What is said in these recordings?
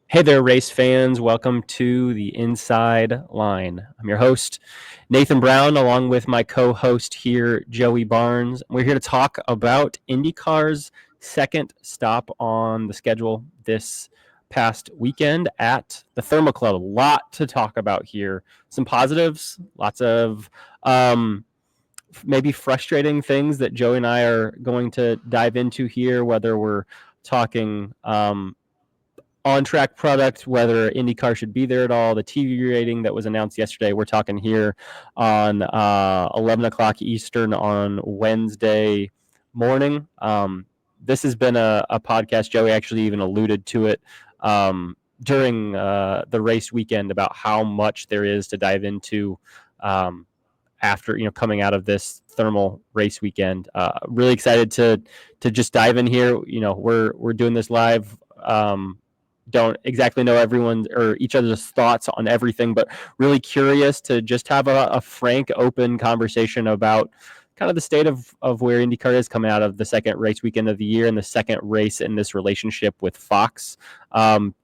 Hey there, race fans. Welcome to the Inside Line. I'm your host, Nathan Brown, along with my co-host here, Joey Barnes. We're here to talk about IndyCar's second stop on the schedule this past weekend at the Thermal Club. A lot to talk about here. Some positives, lots of maybe frustrating things that Joey and I are going to dive into here, whether we're talking on-track product, whether IndyCar should be there at all, the TV rating that was announced yesterday. We're talking here on 11 o'clock Eastern on Wednesday morning. This has been a podcast. Joey actually even alluded to it during the race weekend about how much there is to dive into after coming out of this thermal race weekend. Really excited to just dive in here. We're doing this live. Don't exactly know everyone's or each other's thoughts on everything, but really curious to just have a frank, open conversation about kind of the state of where IndyCar is coming out of the second race weekend of the year and the second race in this relationship with Fox.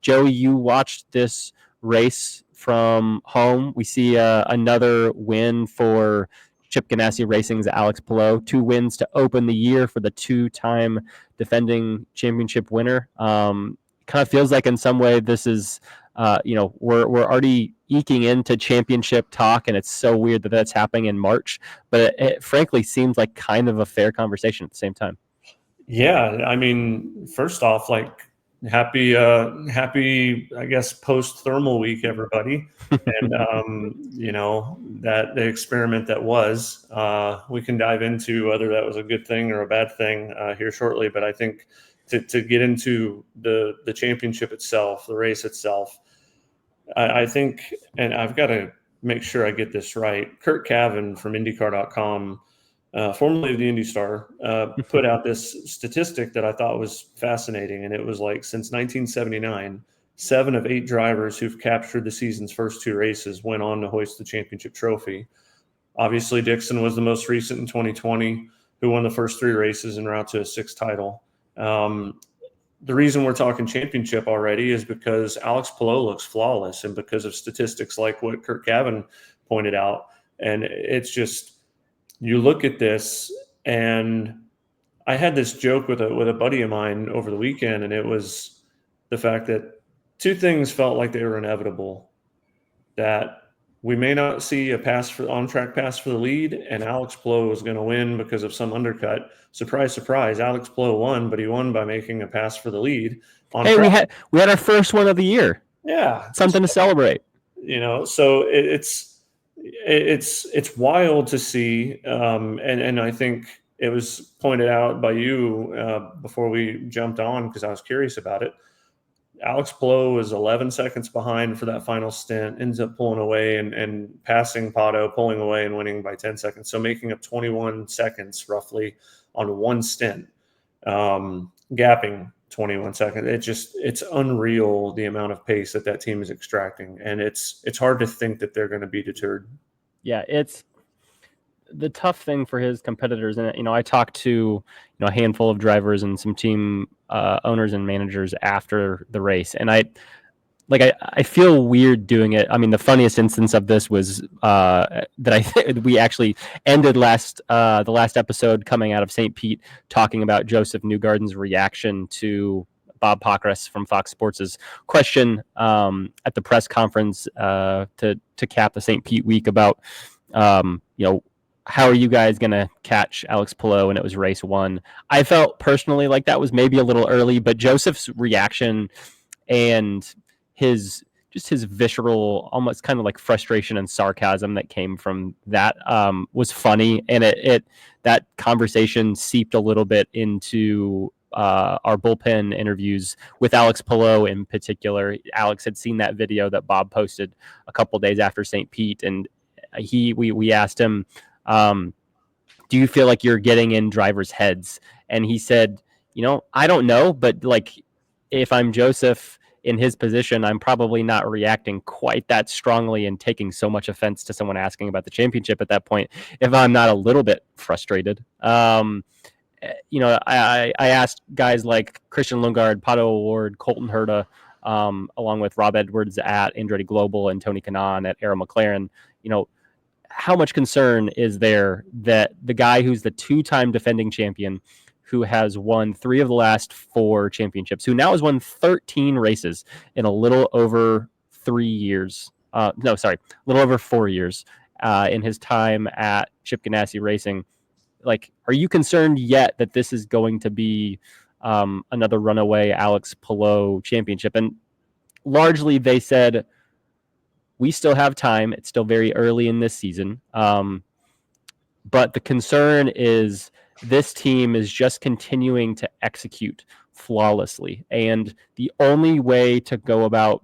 Joey, you watched this race from home. We see another win for Chip Ganassi Racing's Alex Palou, 2 wins to open the year for the 2-time defending championship winner. Kind of feels like in some way this is, we're already eking into championship talk, and it's so weird that that's happening in March. But it frankly seems like kind of a fair conversation at the same time. Yeah, I mean, first off, happy, I guess, post-thermal week, everybody. And, that the experiment that was, we can dive into whether that was a good thing or a bad thing here shortly. But I think to get into the championship itself, the race itself, I think, and I've got to make sure I get this right, Kurt Cavan from IndyCar.com, formerly of the Indy Star, put out this statistic that I thought was fascinating. And it was like, since 1979, 7 of 8 drivers who've captured the season's first 2 races went on to hoist the championship trophy. Obviously, Dixon was the most recent in 2020, who won the first 3 races en route to a 6th title. The reason we're talking championship already is because Alex Palou looks flawless, and because of statistics like what Kurt Cavan pointed out. And it's just, you look at this, and I had this joke with a buddy of mine over the weekend, and it was the fact that 2 things felt like they were inevitable: that we may not see a on-track pass for the lead, and Alex Palou was going to win because of some undercut. Surprise, surprise! Alex Palou won, but he won by making a pass for the lead. Hey, we had our first one of the year. Yeah, something to celebrate. So it's wild to see, and I think it was pointed out by you before we jumped on, because I was curious about it. Alex Palou was 11 seconds behind for that final stint, ends up pulling away and passing Pato, pulling away and winning by 10 seconds. So making up 21 seconds roughly on one stint, gapping 21 seconds. It's unreal the amount of pace that team is extracting. And it's hard to think that they're going to be deterred. Yeah, it's the tough thing for his competitors. And, I talked to, a handful of drivers and some team owners and managers after the race. And I feel weird doing it. I mean, the funniest instance of this was that we actually ended the last episode coming out of St. Pete talking about Joseph Newgarden's reaction to Bob Pockrass from Fox Sports' question at the press conference to cap the St. Pete week about, how are you guys going to catch Alex Palou? And it was race 1. I felt personally like that was maybe a little early, but Joseph's reaction and his visceral, almost kind of like frustration and sarcasm that came from that was funny. And that conversation seeped a little bit into our bullpen interviews with Alex Palou in particular. Alex had seen that video that Bob posted a couple days after St. Pete, and we asked him, do you feel like you're getting in drivers' heads? And he said, I don't know, but like, if I'm Joseph in his position, I'm probably not reacting quite that strongly and taking so much offense to someone asking about the championship at that point, if I'm not a little bit frustrated. I asked guys like Christian Lundgaard, Pato O'Ward, Colton Herta, along with Rob Edwards at Andretti Global and Tony Kanaan at Arrow McLaren. How much concern is there that the guy who's the two-time defending champion, who has won 3 of the last 4 championships, who now has won 13 races in a little over 3 years, a little over 4 years in his time at Chip Ganassi Racing, are you concerned yet that this is going to be another runaway Alex Palou championship? And largely they said, we still have time. It's still very early in this season. But the concern is this team is just continuing to execute flawlessly. And the only way to go about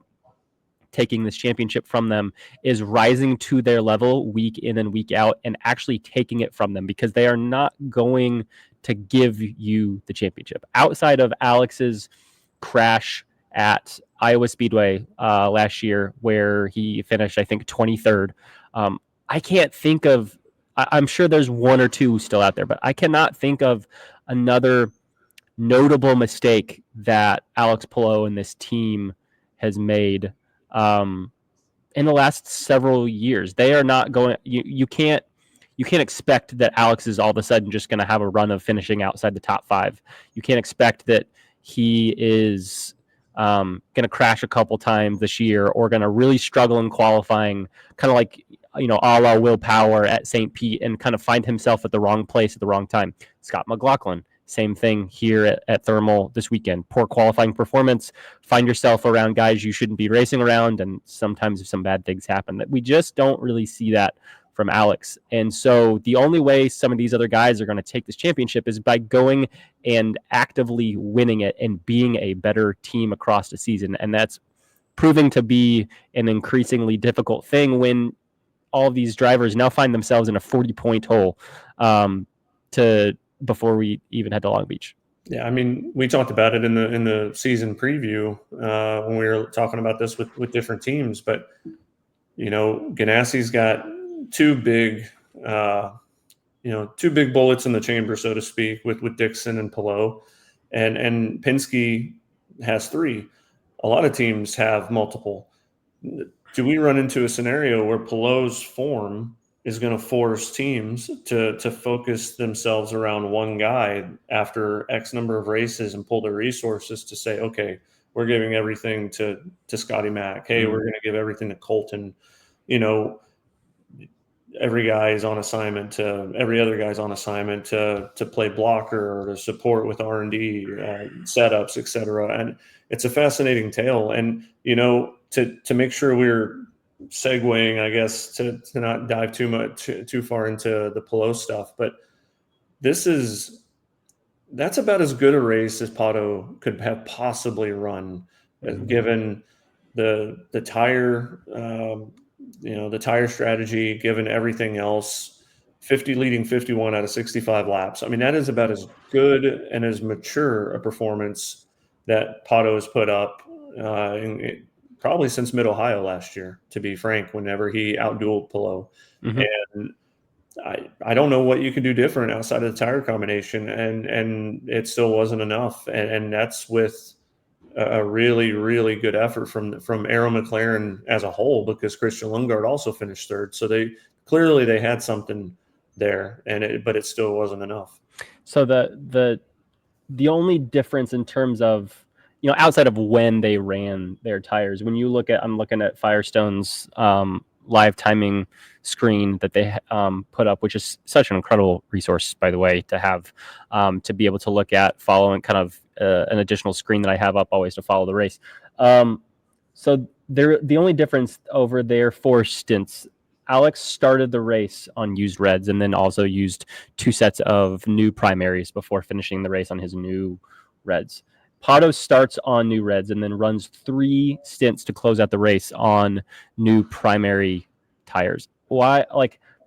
taking this championship from them is rising to their level week in and week out and actually taking it from them, because they are not going to give you the championship. Outside of Alex's crash at Iowa Speedway last year, where he finished, I think, 23rd. I can't think of, I'm sure there's 1 or 2 still out there, but I cannot think of another notable mistake that Alex Palou and this team has made in the last several years. They are not going, you can't expect that Alex is all of a sudden just going to have a run of finishing outside the top 5. You can't expect that he is going to crash a couple times this year or going to really struggle in qualifying, kind of like, a la Will Power at St. Pete, and kind of find himself at the wrong place at the wrong time. Scott McLaughlin, same thing here at Thermal this weekend. Poor qualifying performance. Find yourself around guys you shouldn't be racing around, and sometimes some bad things happen. That we just don't really see that from Alex. And so the only way some of these other guys are going to take this championship is by going and actively winning it and being a better team across the season. And that's proving to be an increasingly difficult thing when all of these drivers now find themselves in a 40-point hole before we even head to Long Beach. Yeah, I mean, we talked about it in the season preview when we were talking about this with different teams. But Ganassi's got two big bullets in the chamber, so to speak, with Dixon and Palou, and Penske has 3. A lot of teams have multiple. Do we run into a scenario where Palou's form is going to force teams to focus themselves around one guy after X number of races and pull their resources to say, okay, we're giving everything to Scotty Mack. Hey, we're going to give everything to Colton. Every guy is on assignment to every other guy's on assignment to play blocker or to support with R&D setups, et cetera. And it's a fascinating tale. And, to make sure we're segueing, I guess, to not dive too far into the Palou stuff, but that's about as good a race as Pato could have possibly run, given the tire, the tire strategy, given everything else. 50 leading 51 out of 65 laps. I mean, that is about as good and as mature a performance that Pato has put up probably since Mid-Ohio last year, to be frank, whenever he outdueled Palou. Mm-hmm. And I don't know what you can do different outside of the tire combination, and it still wasn't enough. And that's with a really, really good effort from Arrow McLaren as a whole, because Christian Lundgaard also finished 3rd. So they had something there, but it still wasn't enough. So the only difference in terms of, outside of when they ran their tires, when you I'm looking at Firestone's live timing screen that they put up, which is such an incredible resource, by the way, to have, to be able to look at, following kind of an additional screen that I have up always to follow the race. So the only difference over their 4 stints, Alex started the race on used reds and then also used 2 sets of new primaries before finishing the race on his new reds. Pato starts on new reds and then runs 3 stints to close out the race on new primary tires. Why?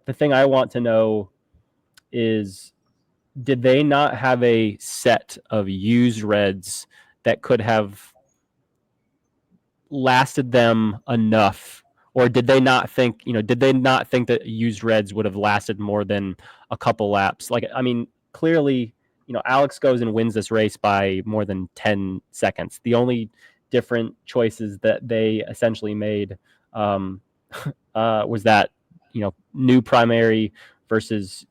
The thing I want to know is, did they not have a set of used reds that could have lasted them enough? Or did they not think that used reds would have lasted more than a couple laps? Clearly, Alex goes and wins this race by more than 10 seconds. The only different choices that they essentially made was that, new primary versus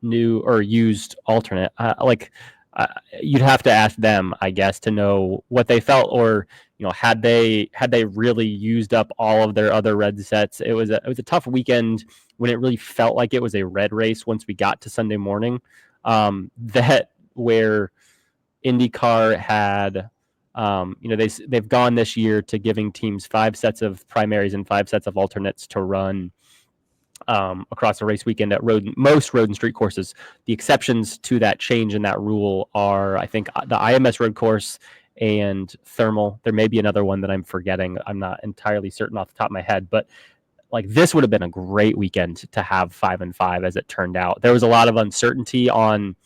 new or used alternate. You'd have to ask them, I guess, to know what they felt, or had they really used up all of their other red sets. It was a tough weekend when it really felt like it was a red race once we got to Sunday morning. That where IndyCar had, they've gone this year to giving teams 5 sets of primaries and 5 sets of alternates to run across the race weekend at most road and street courses. The exceptions to that change in that rule are, I think, the IMS road course and thermal. There may be another one that I'm forgetting. I'm not entirely certain off the top of my head, but like this would have been a great weekend to have 5 and 5 as it turned out. There was a lot of uncertainty on,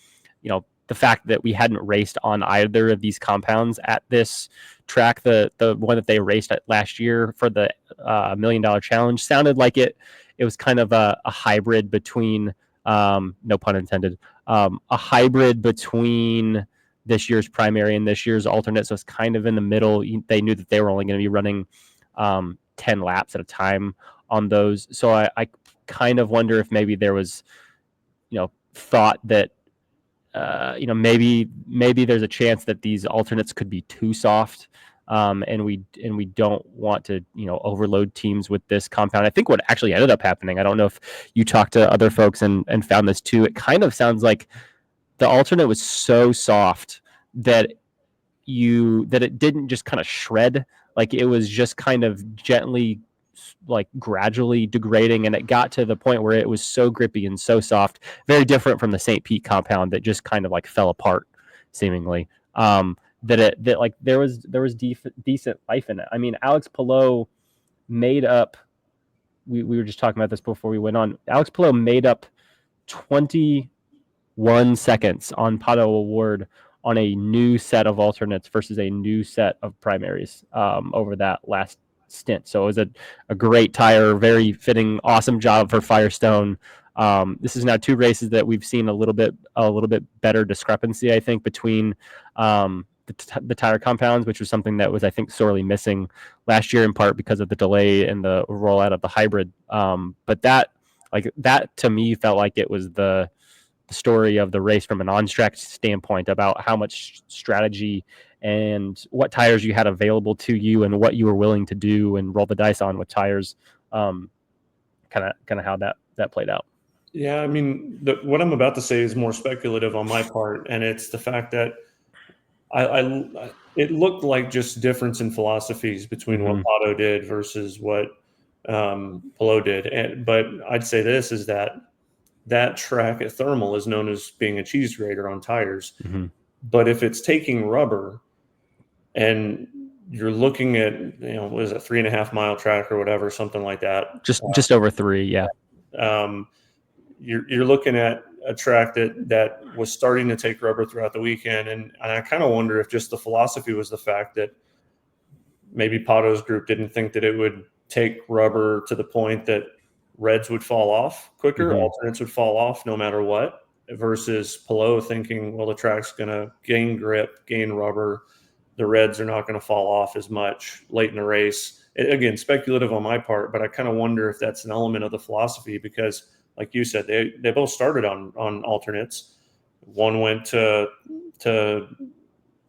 the fact that we hadn't raced on either of these compounds at this track. The one that they raced at last year for the $1 Million Challenge sounded like it was kind of a hybrid between, no pun intended, a hybrid between this year's primary and this year's alternate. So it's kind of in the middle. They knew that they were only going to be running 10 laps at a time on those. So I kind of wonder if maybe there was, thought that, maybe there's a chance that these alternates could be too soft. And we don't want to, overload teams with this compound. I think what actually ended up happening, I don't know if you talked to other folks and found this too, it kind of sounds like the alternate was so soft that it didn't just kind of shred. Like it was just kind of gently, like gradually degrading, and it got to the point where it was so grippy and so soft, very different from the St. Pete compound that just kind of like fell apart seemingly. That like there was decent life in it. I mean, Alex Palou made up, we were just talking about this before we went on. Alex Palou made up 21 seconds on Pato Award on a new set of alternates versus a new set of primaries over that last stint. So it was a great tire, very fitting, awesome job for Firestone. This is now 2 races that we've seen a little bit better discrepancy, I think, between the tire compounds, which was something that was, I think, sorely missing last year, in part because of the delay in the rollout of the hybrid. But that to me felt like it was the story of the race from an on-track standpoint, about how much strategy and what tires you had available to you and what you were willing to do and roll the dice on with tires. Kind of how that played out. Yeah, I mean, what I'm about to say is more speculative on my part, and it's the fact that it looked like just difference in philosophies between what Pato did versus what Palou did. But I'd say this is that track at Thermal is known as being a cheese grater on tires. But if it's taking rubber and you're looking at, what is it, 3.5 mile track or whatever, something like that. Just over 3. Yeah. You're looking at a track that was starting to take rubber throughout the weekend. And I kind of wonder if just the philosophy was the fact that maybe Pato's group didn't think that it would take rubber to the point that reds would fall off quicker, alternates would fall off no matter what, versus Palou thinking, well, the track's going to gain grip, gain rubber. The reds are not going to fall off as much late in the race. Again, speculative on my part, but I kind of wonder if that's an element of the philosophy, because like you said, they both started on alternates. One went to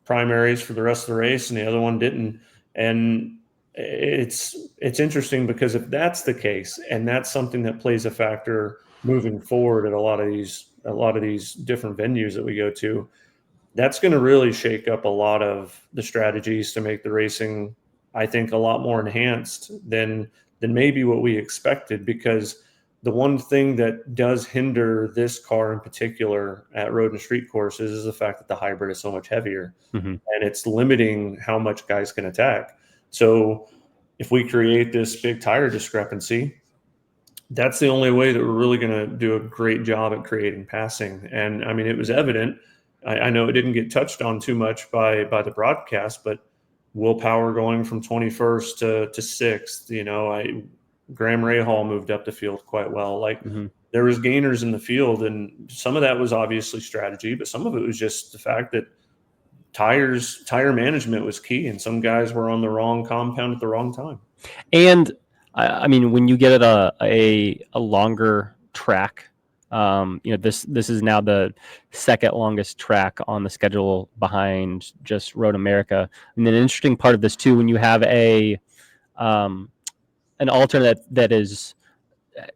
primaries for the rest of the race, and the other one didn't. And it's interesting, because if that's the case, and that's something that plays a factor moving forward at a lot of these different venues that we go to, that's going to really shake up a lot of the strategies to make the racing, I think, a lot more enhanced than maybe what we expected. Because the one thing that does hinder this car in particular at road and street courses is the fact that the hybrid is so much heavier, and it's limiting how much guys can attack. So if we create this big tire discrepancy, that's the only way that we're really going to do a great job at creating passing. And I mean, it was evident. I know it didn't get touched on too much by the broadcast, but Will Power going from 21st to 6th, Graham Rahal moved up the field quite well. There was gainers in the field, and some of that was obviously strategy, but some of it was just the fact that tire management was key, and some guys were on the wrong compound at the wrong time. And I mean, when you get at a longer track, this is now the second longest track on the schedule behind just Road America. And then an interesting part of this too, when you have an alternate that is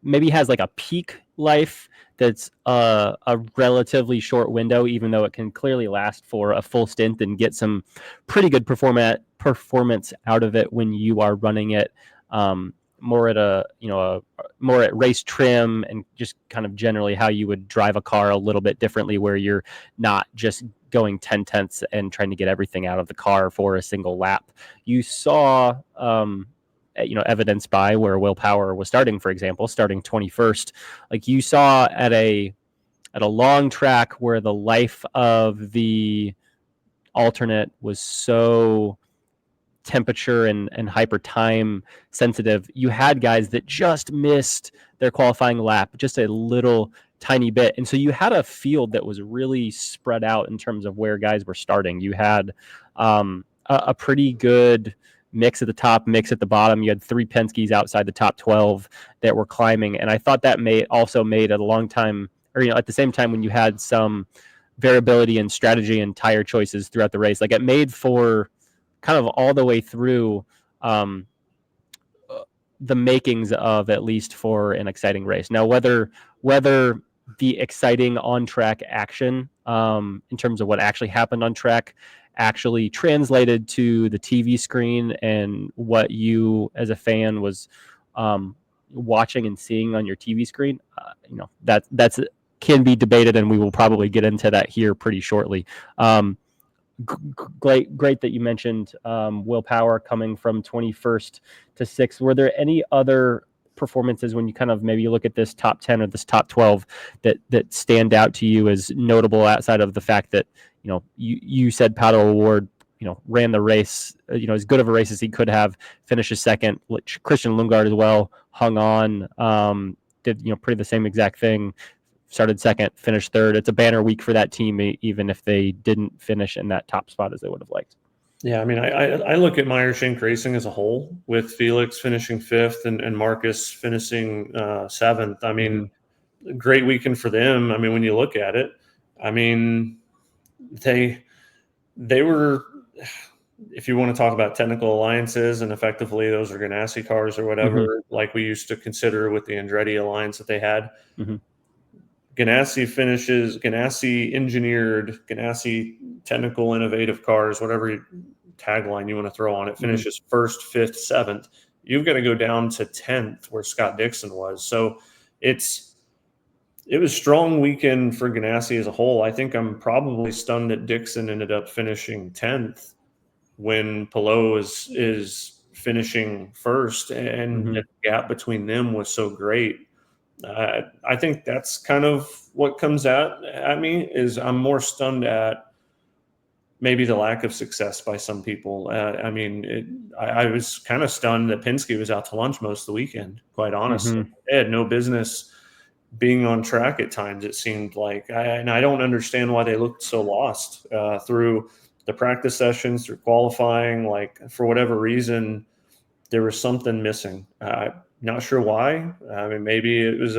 maybe has like a peak life that's a relatively short window, even though it can clearly last for a full stint and get some pretty good performance out of it when you are running it more at more at race trim, and just kind of generally how you would drive a car a little bit differently, where you're not just going 10 tenths and trying to get everything out of the car for a single lap. You saw evidenced by where Will Power was starting, for example, starting 21st. Like you saw at a long track where the life of the alternate was so temperature and hyper time sensitive, you had guys that just missed their qualifying lap just a little tiny bit. And so you had a field that was really spread out in terms of where guys were starting. You had a pretty good mix at the top, mix at the bottom. You had 3 Penske's outside the top 12 that were climbing. And I thought that also made at a long time, or at the same time, when you had some variability in strategy and tire choices throughout the race, like it made for kind of all the way through the makings of at least for an exciting race. Now, whether the exciting on-track action in terms of what actually happened on track actually translated to the TV screen and what you as a fan was watching and seeing on your TV screen, that's can be debated, and we will probably get into that here pretty shortly. Great that you mentioned Will Power coming from 21st to 6th. Were there any other performances when you kind of maybe look at this top 10 or this top 12 that stand out to you as notable, outside of the fact that you said Palou Award ran the race as good of a race as he could have, finishes second. Christian Lundgaard as well hung on, did pretty the same exact thing, started second, finished third. It's a banner week for that team, even if they didn't finish in that top spot as they would have liked. Yeah, I mean, I look at Meyer Shank Racing as a whole, with Felix finishing 5th and Marcus finishing 7th. I mean, great weekend for them. I mean, when you look at it, I mean, they were, if you want to talk about technical alliances, and effectively those are Ganassi cars or whatever, like we used to consider with the Andretti alliance that they had. Ganassi engineered, Ganassi technical innovative cars, whatever tagline you want to throw on it, finishes 1st, 5th, 7th. You've got to go down to 10th where Scott Dixon was. So it was a strong weekend for Ganassi as a whole. I think I'm probably stunned that Dixon ended up finishing 10th when Palou is finishing 1st, and the gap between them was so great. I think that's kind of what comes at me, is I'm more stunned at maybe the lack of success by some people. I mean, I was kind of stunned that Penske was out to lunch most of the weekend, quite honestly. They had no business being on track at times, it seemed like. And I don't understand why they looked so lost through the practice sessions, through qualifying. Like, for whatever reason, there was something missing. Not sure why. I mean, maybe it was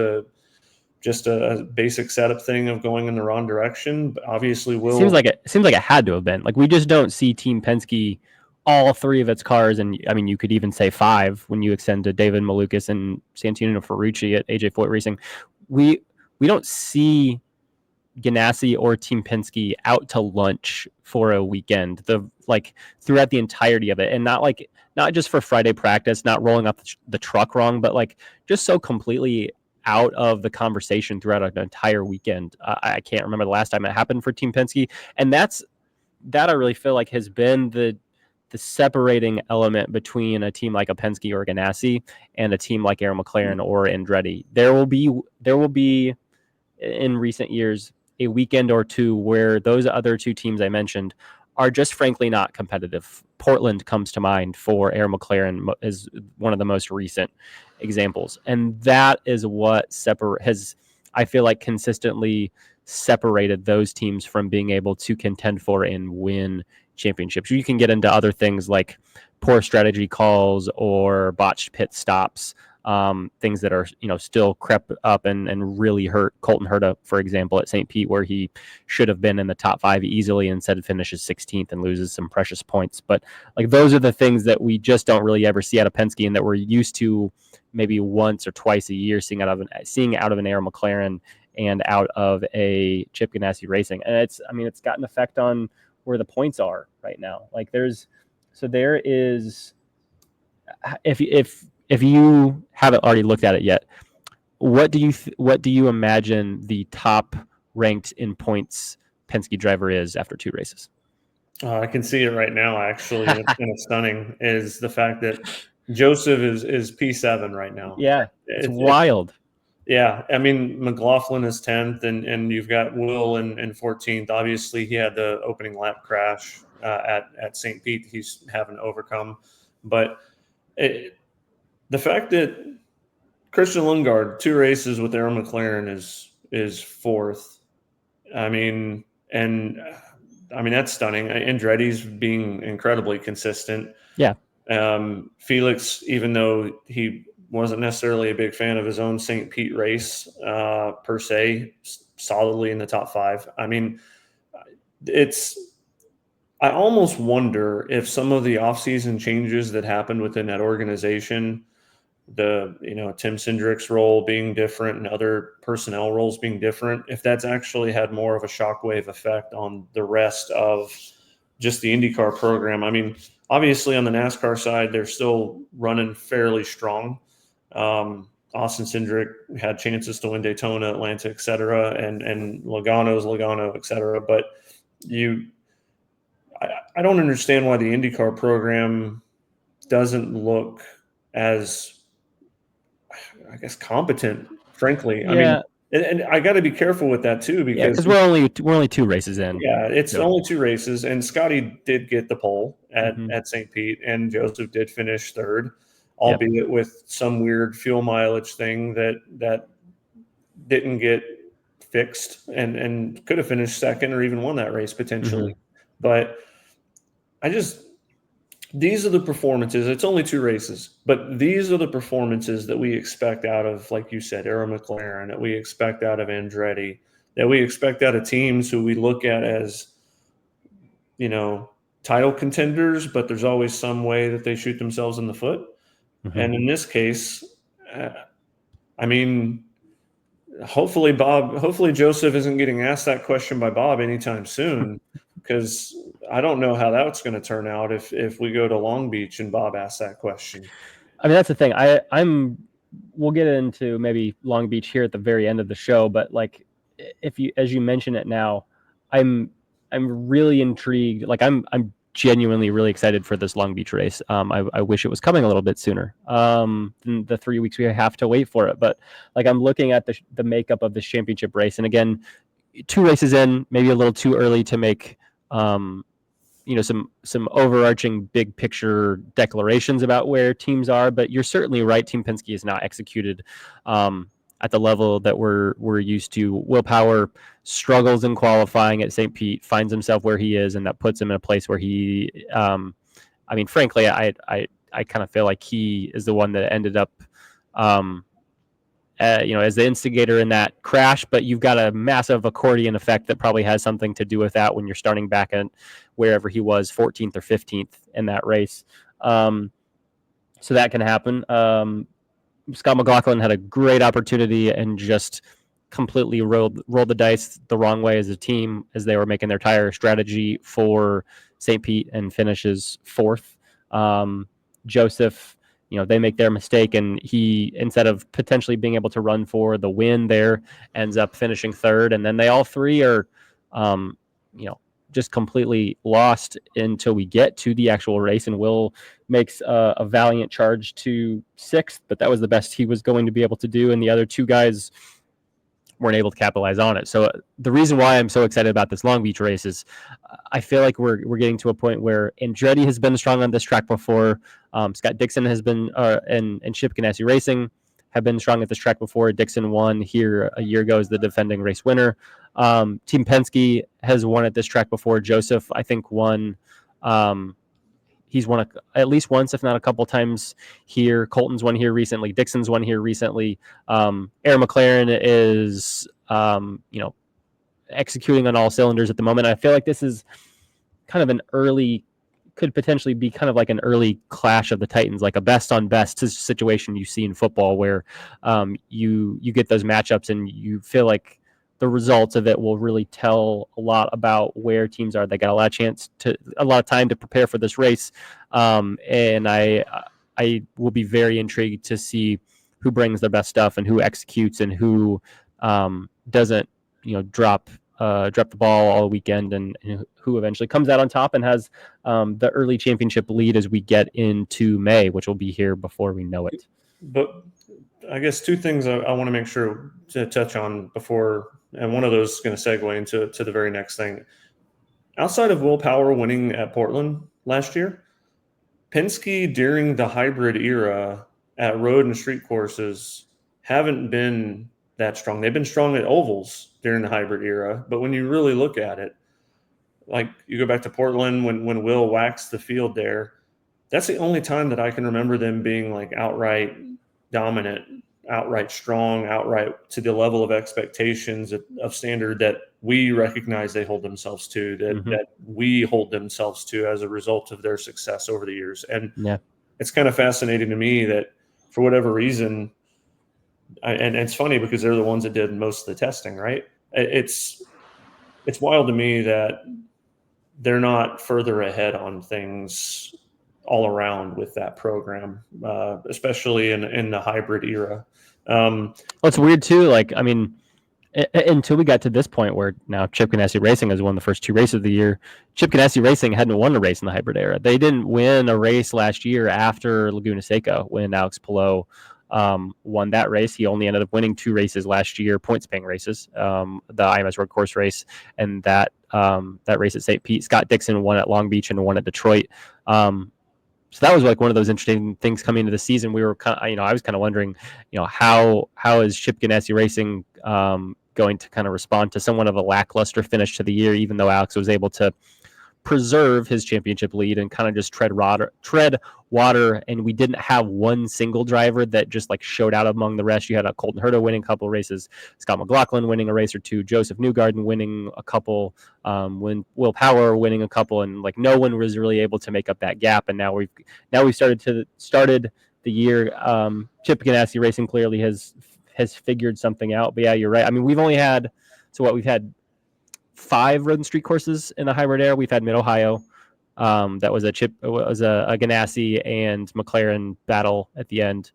just a basic setup thing of going in the wrong direction. But obviously, seems like it had to have been. Like, we just don't see Team Penske, all 3 of its cars, and I mean, you could even say 5 when you extend to David Malukas and Santino Ferrucci at AJ Foyt Racing. We don't see Ganassi or Team Penske out to lunch for a weekend, throughout the entirety of it, and not just for Friday practice, not rolling up the truck wrong, but like just so completely out of the conversation throughout an entire weekend. I can't remember the last time it happened for Team Penske, and that I really feel like has been the separating element between a team like a Penske or Ganassi and a team like Arrow McLaren or Andretti. There will be in recent years a weekend or two where those other 2 teams I mentioned are just frankly not competitive. Portland comes to mind for Arrow McLaren is one of the most recent examples. And that is what has, I feel like, consistently separated those teams from being able to contend for and win championships. You can get into other things like poor strategy calls or botched pit stops, things that are still crept up and really hurt Colton Herta, for example, at St. Pete, where he should have been in the top 5 easily, instead finishes 16th and loses some precious points. But like, those are the things that we just don't really ever see out of Penske, and that we're used to maybe once or twice a year seeing out of an Arrow McLaren and out of a Chip Ganassi Racing. And it's got an effect on where the points are right now. Like, there is, if you haven't already looked at it yet, what do you imagine the top ranked in points Penske driver is after 2 races? I can see it right now, actually, and it's stunning, is the fact that Joseph is P7 right now. Yeah, it's wild. Yeah, I mean, McLaughlin is 10th, and you've got Will in 14th. Obviously, he had the opening lap crash at St. Pete he's having to overcome. But the fact that Christian Lundgaard, 2 races with Arrow McLaren, is 4th. That's stunning. Andretti's being incredibly consistent. Yeah. Felix, even though he wasn't necessarily a big fan of his own St. Pete race per se, solidly in the top 5. I mean, I almost wonder if some of the offseason changes that happened within that organization, Tim Cindric's role being different and other personnel roles being different, if that's actually had more of a shockwave effect on the rest of just the IndyCar program. I mean, obviously on the NASCAR side, they're still running fairly strong. Austin Cindric had chances to win Daytona, Atlanta, et cetera, and Logano's Logano, et cetera. But I don't understand why the IndyCar program doesn't look as, I guess, competent, frankly. Yeah. I mean, and I got to be careful with that too, because we're only 2 races in. Yeah, it's only 2 races, and Scotty did get the pole at St. Pete, and Joseph did finish 3rd, albeit with some weird fuel mileage thing that didn't get fixed, and could have finished 2nd or even won that race potentially. But these are the performances. It's only 2 races, but these are the performances that we expect out of, like you said, Arrow McLaren, that we expect out of Andretti, that we expect out of teams who we look at as, title contenders, but there's always some way that they shoot themselves in the foot. And in this case, hopefully Joseph isn't getting asked that question by Bob anytime soon, because I don't know how that's going to turn out if we go to Long Beach and Bob asks that question. I mean, that's the thing. We'll get into maybe Long Beach here at the very end of the show, but like, as you mention it now, I'm really intrigued. Like, I'm genuinely really excited for this Long Beach race. I wish it was coming a little bit sooner than the 3 weeks we have to wait for it. But like, I'm looking at the makeup of this championship race, and again, 2 races in, maybe a little too early to make some overarching big picture declarations about where teams are. But you're certainly right. Team Penske has not executed at the level that we're used to. Will Power struggles in qualifying at St. Pete, finds himself where he is, and that puts him in a place where he, frankly, I kind of feel like he is the one that ended up, as the instigator in that crash. But you've got a massive accordion effect that probably has something to do with that when you're starting back at wherever he was, 14th or 15th in that race. So that can happen. Scott McLaughlin had a great opportunity and just completely rolled the dice the wrong way as a team as they were making their tire strategy for St. Pete, and finishes 4th. Joseph, they make their mistake, and he, instead of potentially being able to run for the win there, ends up finishing 3rd. And then they all 3 are, just completely lost until we get to the actual race. And Will makes a valiant charge to 6th, but that was the best he was going to be able to do. And the other 2 guys weren't able to capitalize on it. So the reason why I'm so excited about this Long Beach race is I feel like we're getting to a point where Andretti has been strong on this track before. Scott Dixon has been, and Chip Ganassi Racing have been strong at this track before. Dixon won here a year ago as the defending race winner. Team Penske has won at this track before. Joseph, I think, won. He's won at least once, if not a couple times here. Colton's won here recently. Dixon's won here recently. Aaron McLaren is, executing on all cylinders at the moment. I feel like this is kind of could potentially be kind of like an early clash of the Titans, like a best on best situation you see in football, where you get those matchups and you feel like the results of it will really tell a lot about where teams are. They got a lot of time to prepare for this race, and I will be very intrigued to see who brings their best stuff and who executes and who doesn't, drop the ball all weekend, and who eventually comes out on top and has the early championship lead as we get into May, which will be here before we know it. But I guess two things I want to make sure to touch on before, and one of those is going to segue into the very next thing. Outside of Will Power winning at Portland last year, Penske during the hybrid era at road and street courses haven't been that strong. They've been strong at ovals during the hybrid era, but when you really look at it, like you go back to Portland when Will waxed the field there, that's the only time that I can remember them being like outright dominant, outright strong, outright to the level of expectations of standard that we recognize they hold themselves to, that we hold themselves to as a result of their success over the years. And it's kind of fascinating to me that for whatever reason, and it's funny because they're the ones that did most of the testing, right? It's wild to me that they're not further ahead on things all around with that program, especially in the hybrid era. Well, it's weird too. Like, I mean, until we got to this point where now Chip Ganassi Racing has won the first 2 races of the year. Chip Ganassi Racing hadn't won a race in the hybrid era. They didn't win a race last year after Laguna Seca when Alex Palou won that race. He only ended up winning 2 races last year, points paying races, the IMS Road Course race and that race at St. Pete. Scott Dixon won at Long Beach and won at Detroit. So that was like one of those interesting things coming into the season. We were kind of, I was kind of wondering, how is Chip Ganassi Racing going to kind of respond to somewhat of a lackluster finish to the year, even though Alex was able to preserve his championship lead and kind of just tread water, and we didn't have one single driver that just like showed out among the rest. You had a Colton Herta winning a couple of races, Scott McLaughlin winning a race or two, Joseph Newgarden winning a couple, Will Power winning a couple, and like no one was really able to make up that gap. And now we started the year. Chip Ganassi Racing clearly has figured something out. But yeah, you're right. I mean, we've had 5 road and street courses in the hybrid era. We've had Mid Ohio. That was a Ganassi and McLaren battle at the end.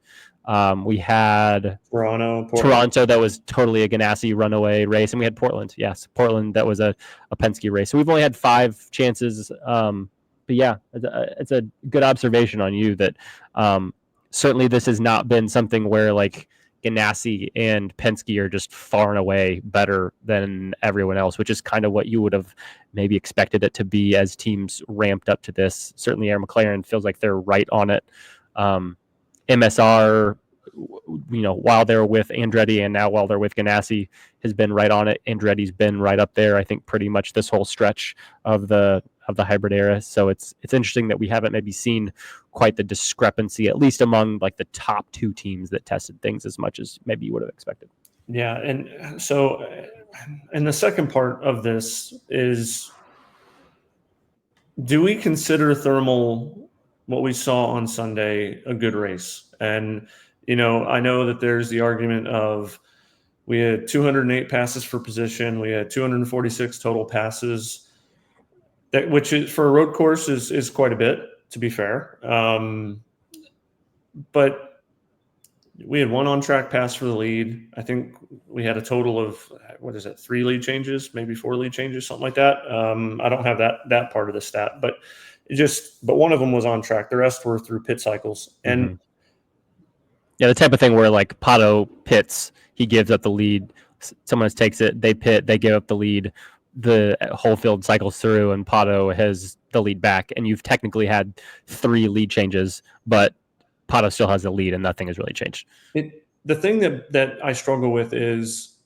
We had Toronto. That was totally a Ganassi runaway race, and we had Portland. Yes, Portland. That was a Penske race. So we've only had 5 chances. But yeah, it's a good observation on you that certainly this has not been something where like Ganassi and Penske are just far and away better than everyone else, which is kind of what you would have maybe expected it to be as teams ramped up to this. Certainly Aaron McLaren feels like they're right on it. MSR, while they're with Andretti and now while they're with Ganassi, has been right on it. Andretti's been right up there, I think, pretty much this whole stretch of the hybrid era. So it's interesting that we haven't maybe seen quite the discrepancy, at least among like the top 2 teams that tested things as much as maybe you would have expected. Yeah. And so, and the second part of this is, do we consider thermal, what we saw on Sunday, a good race? And, I know that there's the argument of we had 208 passes for position. We had 246 total passes. Which is, for a road course is quite a bit, to be fair. But we had 1 on-track pass for the lead. I think we had a total of, 3 lead changes, maybe 4 lead changes, something like that. I don't have that part of the stat, but one of them was on track. The rest were through pit cycles. And yeah, the type of thing where like Pato pits, he gives up the lead. Someone else takes it, they pit, they give up the lead. The whole field cycles through and Pato has the lead back, and you've technically had 3 lead changes, but Pato still has the lead and nothing has really changed. the thing that I struggle with is,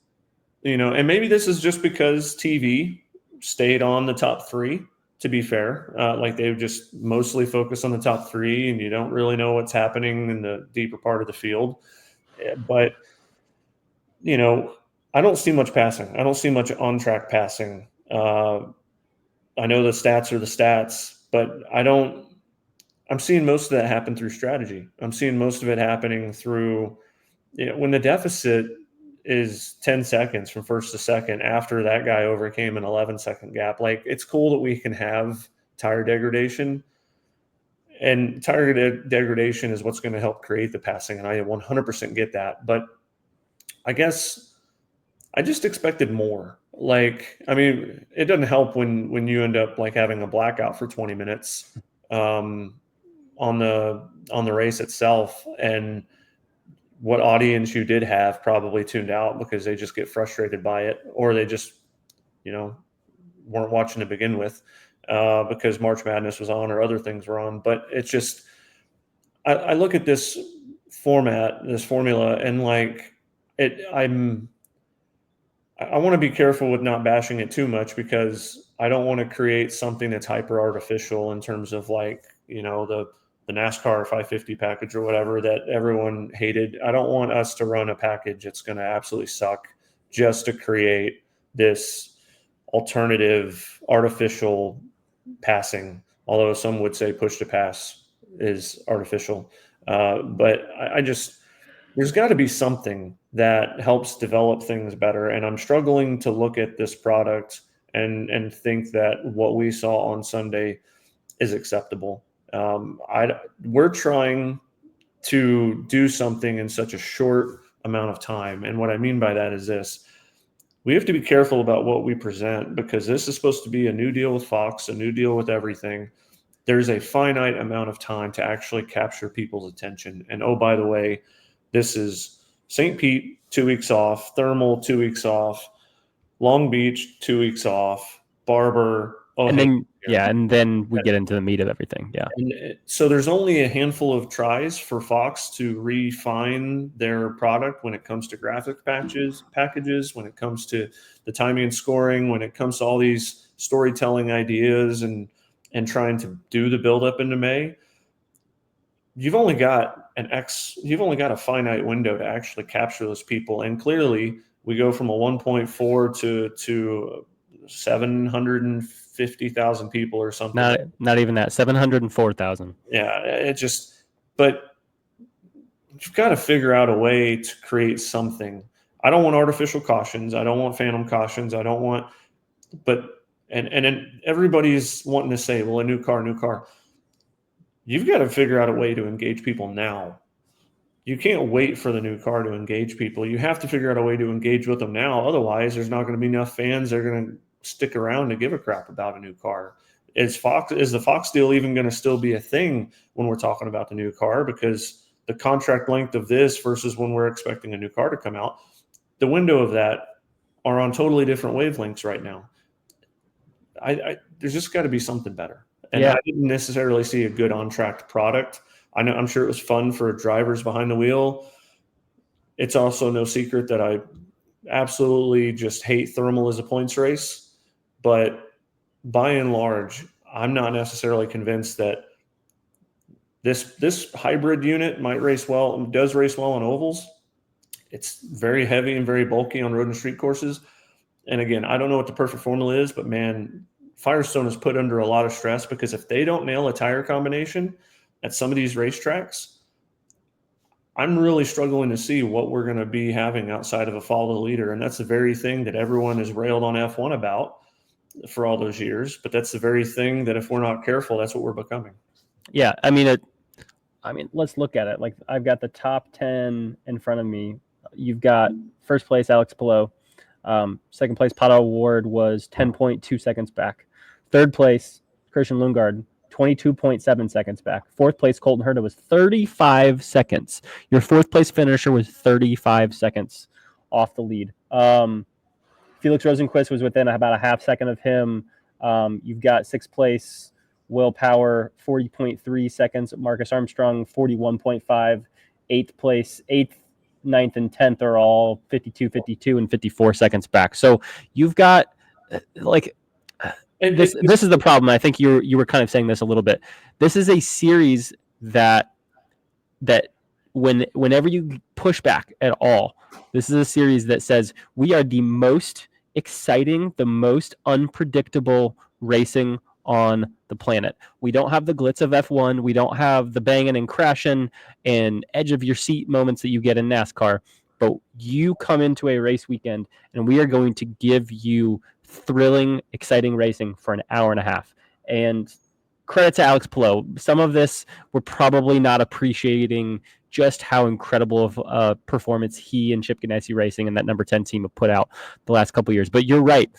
and maybe this is just because TV stayed on the top three, to be fair. Like they just mostly focus on the top three, and you don't really know what's happening in the deeper part of the field. But, I don't see much passing. I don't see much on-track passing. I know the stats are the stats, but I'm seeing most of that happen through strategy. I'm seeing most of it happening through, when the deficit is 10 seconds from first to second after that guy overcame an 11-second gap. Like, it's cool that we can have tire degradation, and tire degradation is what's going to help create the passing. And I 100% get that. But I guess I just expected more. Like, I mean, it doesn't help when you end up like having a blackout for 20 minutes on the race itself, and what audience you did have probably tuned out because they just get frustrated by it, or they just, weren't watching to begin with because March Madness was on or other things were on. But it's just, I look at this format, this formula, and like I want to be careful with not bashing it too much, because I don't want to create something that's hyper artificial in terms of like, the NASCAR 550 package or whatever that everyone hated. I don't want us to run a package that's going to absolutely suck just to create this alternative artificial passing. Although some would say push to pass is artificial. But there's got to be something that helps develop things better. And I'm struggling to look at this product and think that what we saw on Sunday is acceptable. We're trying to do something in such a short amount of time. And what I mean by that is this: we have to be careful about what we present, because this is supposed to be a new deal with Fox, a new deal with everything. There's a finite amount of time to actually capture people's attention. And oh, by the way, this is St. Pete, 2 weeks off, Thermal, 2 weeks off, Long Beach, 2 weeks off, Barber. And then we get into the meat of everything. Yeah. And so there's only a handful of tries for Fox to refine their product when it comes to graphic packages, when it comes to the timing and scoring, when it comes to all these storytelling ideas and trying to do the buildup into May. You've only got a finite window to actually capture those people. And clearly we go from a 1.4 to 750,000 people or something. Not even that, 704,000. Yeah, but you've got to figure out a way to create something. I don't want artificial cautions. I don't want phantom cautions. And everybody's wanting to say, well, a new car. You've got to figure out a way to engage people now. You can't wait for the new car to engage people. You have to figure out a way to engage with them now. Otherwise, there's not going to be enough fans that are going to stick around to give a crap about a new car. Is the Fox deal even going to still be a thing when we're talking about the new car? Because the contract length of this versus when we're expecting a new car to come out, the window of that are on totally different wavelengths right now. There's just got to be something better. And I didn't necessarily see a good on-track product. I'm sure it was fun for drivers behind the wheel. It's also no secret that I absolutely just hate Thermal as a points race. But by and large, I'm not necessarily convinced that this hybrid unit does race well on ovals. It's very heavy and very bulky on road and street courses. And again, I don't know what the perfect formula is, but man, Firestone is put under a lot of stress, because if they don't nail a tire combination at some of these racetracks, I'm really struggling to see what we're going to be having outside of a follow the leader. And that's the very thing that everyone has railed on F1 about for all those years. But that's the very thing that if we're not careful, that's what we're becoming. Yeah. I mean, let's look at it. Like, I've got the top 10 in front of me. You've got first place, Alex Palou. Second place, Palou Ward was 10.2 seconds back. Third place, Christian Lundgaard, 22.7 seconds back. Fourth place, Colton Herta was 35 seconds. Your fourth place finisher was 35 seconds off the lead. Felix Rosenquist was within about a half second of him. You've got sixth place, Will Power, 40.3 seconds. Marcus Armstrong, 41.5. Eighth 9th and 10th are all 52, 52, and 54 seconds back. So you've got like this is the problem. I think you were kind of saying this a little bit. This is a series that whenever you push back at all, this is a series that says we are the most exciting, the most unpredictable racing on the planet. We don't have the glitz of F1. We don't have the banging and crashing and edge of your seat moments that you get in NASCAR. But you come into a race weekend and we are going to give you thrilling, exciting racing for an hour and a half. And credit to Alex Palou. Some of this we're probably not appreciating just how incredible of a performance he and Chip Ganassi Racing and that number 10 team have put out the last couple of years. But you're right.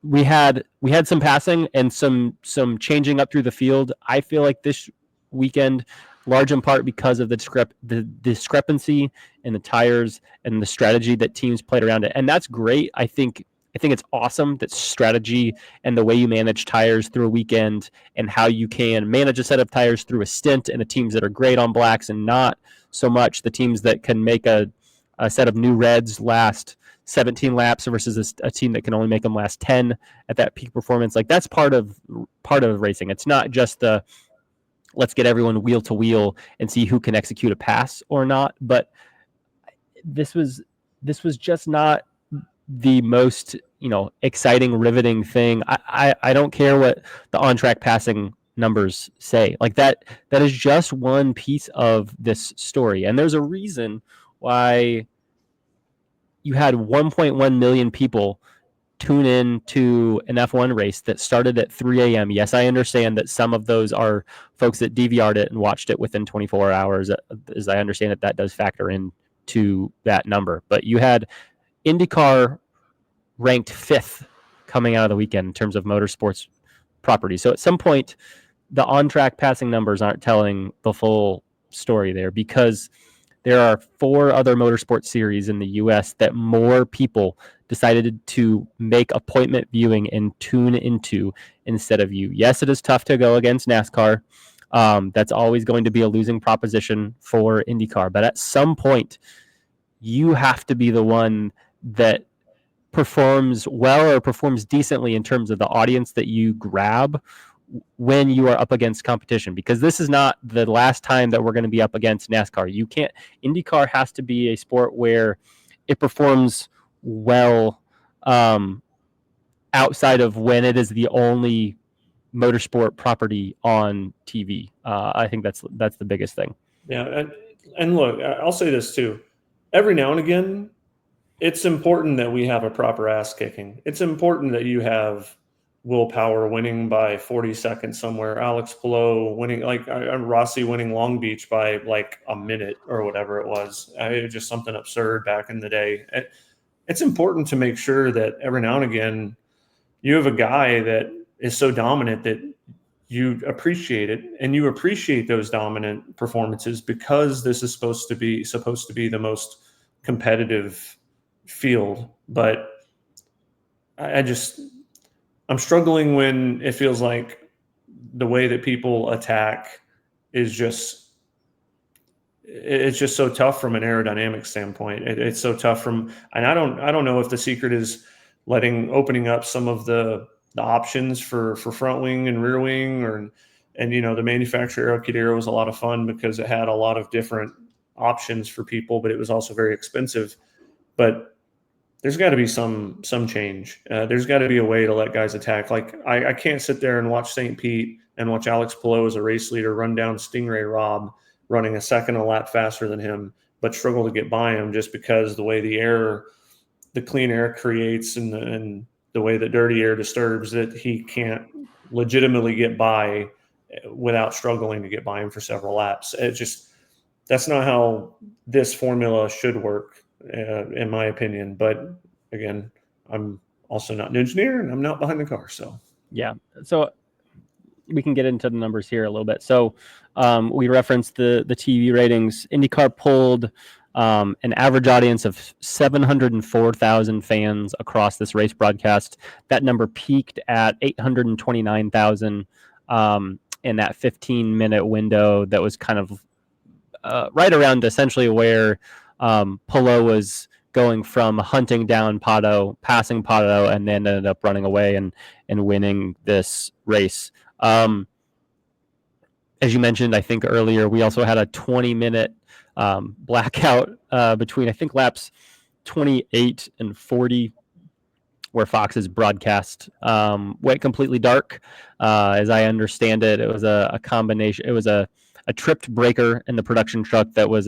We had some passing and some changing up through the field. I feel like this weekend, large in part because of the discrepancy in the tires and the strategy that teams played around it. And that's great. I think it's awesome that strategy and the way you manage tires through a weekend and how you can manage a set of tires through a stint, and the teams that are great on blacks and not so much the teams that can make a set of new reds last 17 laps versus a team that can only make them last 10 at that peak performance. Like that's part of racing. It's not just let's get everyone wheel to wheel and see who can execute a pass or not. But this was just not the most exciting, riveting thing. I don't care what the on-track passing numbers say. Like that is just one piece of this story, and there's a reason why you had 1.1 million people tune in to an F1 race that started at 3 a.m. Yes, I understand that some of those are folks that DVR'd it and watched it within 24 hours. As I understand it, that does factor into that number. But you had IndyCar ranked 5th coming out of the weekend in terms of motorsports property. So at some point, the on-track passing numbers aren't telling the full story there, because there are 4 other motorsport series in the U.S. that more people decided to make appointment viewing and tune into instead of you. Yes, it is tough to go against NASCAR. That's always going to be a losing proposition for IndyCar. But at some point, you have to be the one that performs well or performs decently in terms of the audience that you grab when you are up against competition, because this is not the last time that we're going to be up against NASCAR. IndyCar has to be a sport where it performs well outside of when it is the only motorsport property on TV. I think that's the biggest thing. Yeah. And look, I'll say this too. Every now and again, it's important that we have a proper ass kicking. It's important that you have Will Power winning by 40 seconds somewhere, Alex Palou winning, like Rossi winning Long Beach by like a minute or whatever it was. It was just something absurd back in the day. It's important to make sure that every now and again you have a guy that is so dominant that you appreciate it, and you appreciate those dominant performances, because this is supposed to be the most competitive field. But I'm struggling when it feels like the way that people attack is it's just so tough from an aerodynamic standpoint. It's so tough and I don't know if the secret is opening up some of the options for front wing and rear wing, and the manufacturer Aero Kit Aero was a lot of fun because it had a lot of different options for people, but it was also very expensive. But there's got to be some change. There's got to be a way to let guys attack. Like I can't sit there and watch St. Pete and watch Alex Palou as a race leader run down Stingray Robb running a second a lap faster than him, but struggle to get by him just because the way the clean air creates and the way that dirty air disturbs, that he can't legitimately get by without struggling to get by him for several laps. That's not how this formula should work, in my opinion. But again, I'm also not an engineer and I'm not behind the car. So, yeah. So we can get into the numbers here a little bit. So we referenced the TV ratings. IndyCar pulled an average audience of 704,000 fans across this race broadcast. That number peaked at 829,000 in that 15-minute window that was kind of right around essentially where Palou was going from hunting down Pato, passing Pato, and then ended up running away and winning this race. As you mentioned, I think earlier, we also had a 20-minute blackout between, I think, laps 28 and 40, where Fox's broadcast went completely dark. As I understand it, it was a combination. It was a tripped breaker in the production truck that was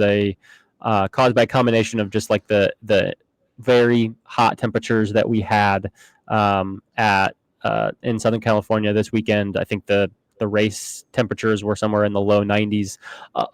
caused by a combination of just like the very hot temperatures that we had in Southern California this weekend. I think the race temperatures were somewhere in the low 90s,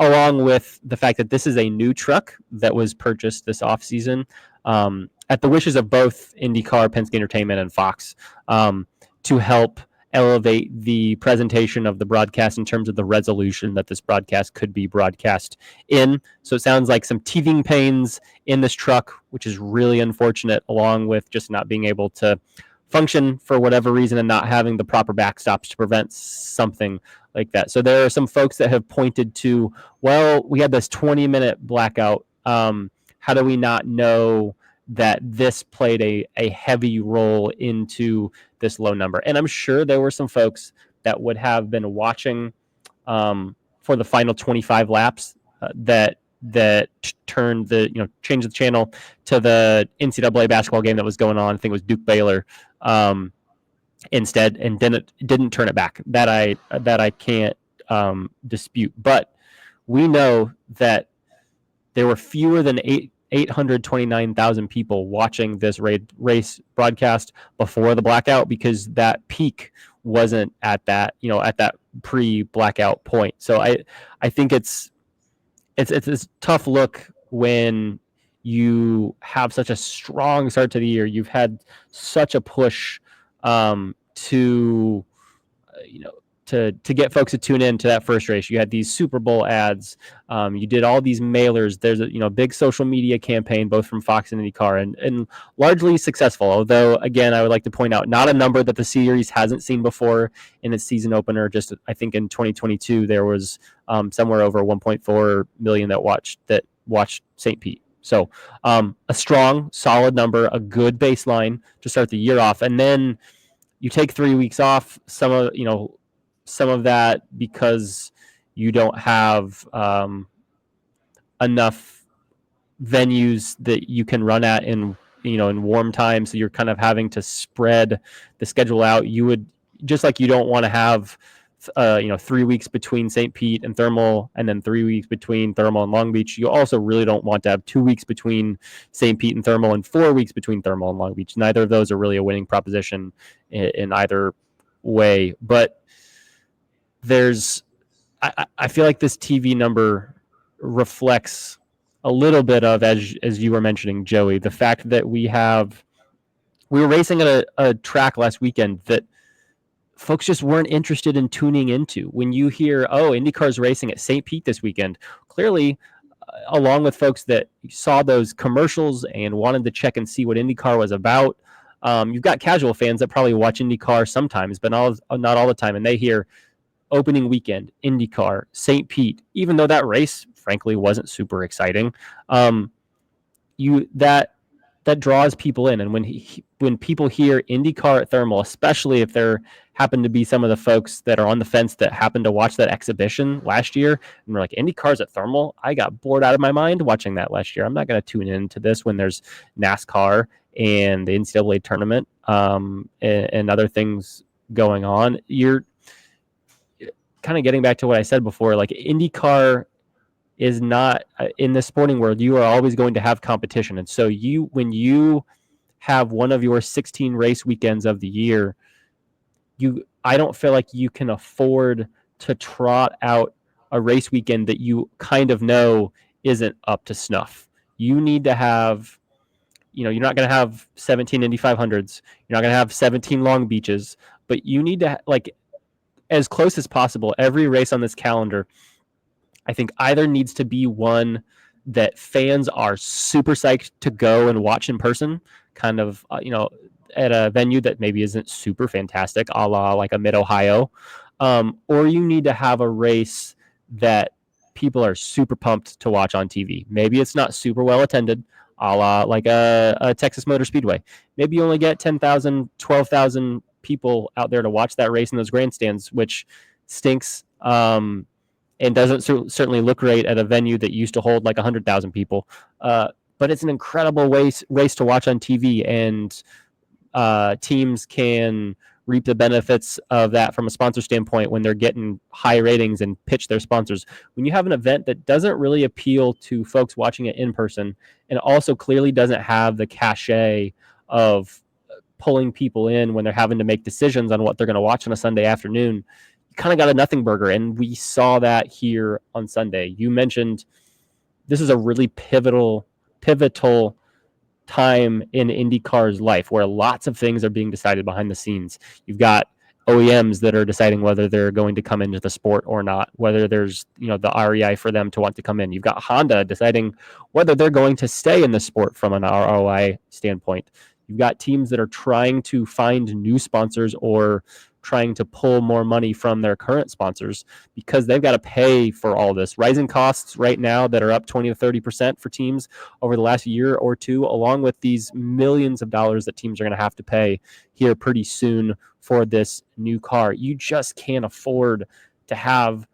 along with the fact that this is a new truck that was purchased this offseason at the wishes of both IndyCar, Penske Entertainment, and Fox to help elevate the presentation of the broadcast in terms of the resolution that this broadcast could be broadcast in. So it sounds like some teething pains in this truck, which is really unfortunate, along with just not being able to function for whatever reason and not having the proper backstops to prevent something like that. So there are some folks that have pointed to, well, we had this 20-minute blackout. How do we not know that this played a heavy role into this low number? And I'm sure there were some folks that would have been watching for the final 25 laps that turned changed the channel to the NCAA basketball game that was going on. I think it was Duke Baylor instead, and didn't turn it back. That I can't dispute. But we know that there were fewer than 829,000 people watching this race broadcast before the blackout, because that peak wasn't at that pre-blackout point. So I think it's a tough look when you have such a strong start to the year. You've had such a push to get folks to tune in to that first race. You had these Super Bowl ads. You did all these mailers. There's a big social media campaign, both from Fox and IndyCar, and largely successful. Although, again, I would like to point out, not a number that the series hasn't seen before in its season opener. Just, I think in 2022, there was somewhere over 1.4 million that watched St. Pete. So a strong, solid number, a good baseline to start the year off. And then you take 3 weeks off. Some of that because you don't have enough venues that you can run at in warm time. So you're kind of having to spread the schedule out. You would, just like you don't want to have 3 weeks between St. Pete and Thermal, and then 3 weeks between Thermal and Long Beach. You also really don't want to have 2 weeks between St. Pete and Thermal and 4 weeks between Thermal and Long Beach. Neither of those are really a winning proposition in either way. But I feel like this TV number reflects a little bit of, as you were mentioning, Joey, the fact that we were racing at a track last weekend that folks just weren't interested in tuning into. When you hear, IndyCar's racing at St. Pete this weekend, clearly, along with folks that saw those commercials and wanted to check and see what IndyCar was about, you've got casual fans that probably watch IndyCar sometimes, but not all the time, and they hear opening weekend, IndyCar, St. Pete, even though that race, frankly, wasn't super exciting. That draws people in. And when people hear IndyCar at Thermal, especially if there happen to be some of the folks that are on the fence that happened to watch that exhibition last year, and we're like, IndyCar's at Thermal? I got bored out of my mind watching that last year. I'm not going to tune into this when there's NASCAR and the NCAA tournament and other things going on. You're kind of getting back to what I said before, like IndyCar is not in the sporting world. You are always going to have competition. And so when you have one of your 16 race weekends of the year, I don't feel like you can afford to trot out a race weekend that you kind of know isn't up to snuff. You need to have, you're not going to have 17 Indy 500s. You're not going to have 17 Long Beaches, but you need to as close as possible. Every race on this calendar, I think, either needs to be one that fans are super psyched to go and watch in person, kind of, at a venue that maybe isn't super fantastic, a la like a Mid-Ohio, or you need to have a race that people are super pumped to watch on TV. Maybe it's not super well attended, a la like a Texas Motor Speedway. Maybe you only get 10,000, 12,000 people out there to watch that race in those grandstands, which stinks. And doesn't certainly look great at a venue that used to hold like 100,000 people. But it's an incredible race to watch on TV, and teams can reap the benefits of that from a sponsor standpoint when they're getting high ratings and pitch their sponsors. When you have an event that doesn't really appeal to folks watching it in person, and also clearly doesn't have the cachet of pulling people in when they're having to make decisions on what they're going to watch on a Sunday afternoon, you kind of got a nothing burger. And we saw that here on Sunday. You mentioned this is a really pivotal time in IndyCar's life where lots of things are being decided behind the scenes. You've got OEMs that are deciding whether they're going to come into the sport or not, whether there's, the REI for them to want to come in. You've got Honda deciding whether they're going to stay in the sport from an ROI standpoint. You've got teams that are trying to find new sponsors or trying to pull more money from their current sponsors because they've got to pay for all this. Rising costs right now that are up 20 to 30% for teams over the last year or two, along with these millions of dollars that teams are going to have to pay here pretty soon for this new car. You just can't afford to have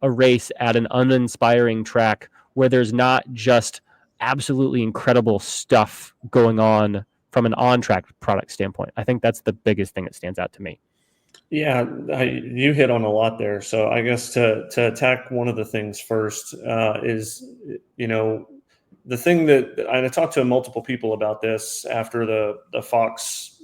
a race at an uninspiring track where there's not just absolutely incredible stuff going on from an on-track product standpoint. I think that's the biggest thing that stands out to me. Yeah, you hit on a lot there. So I guess to attack one of the things first is, the thing that I talked to multiple people about this after the Fox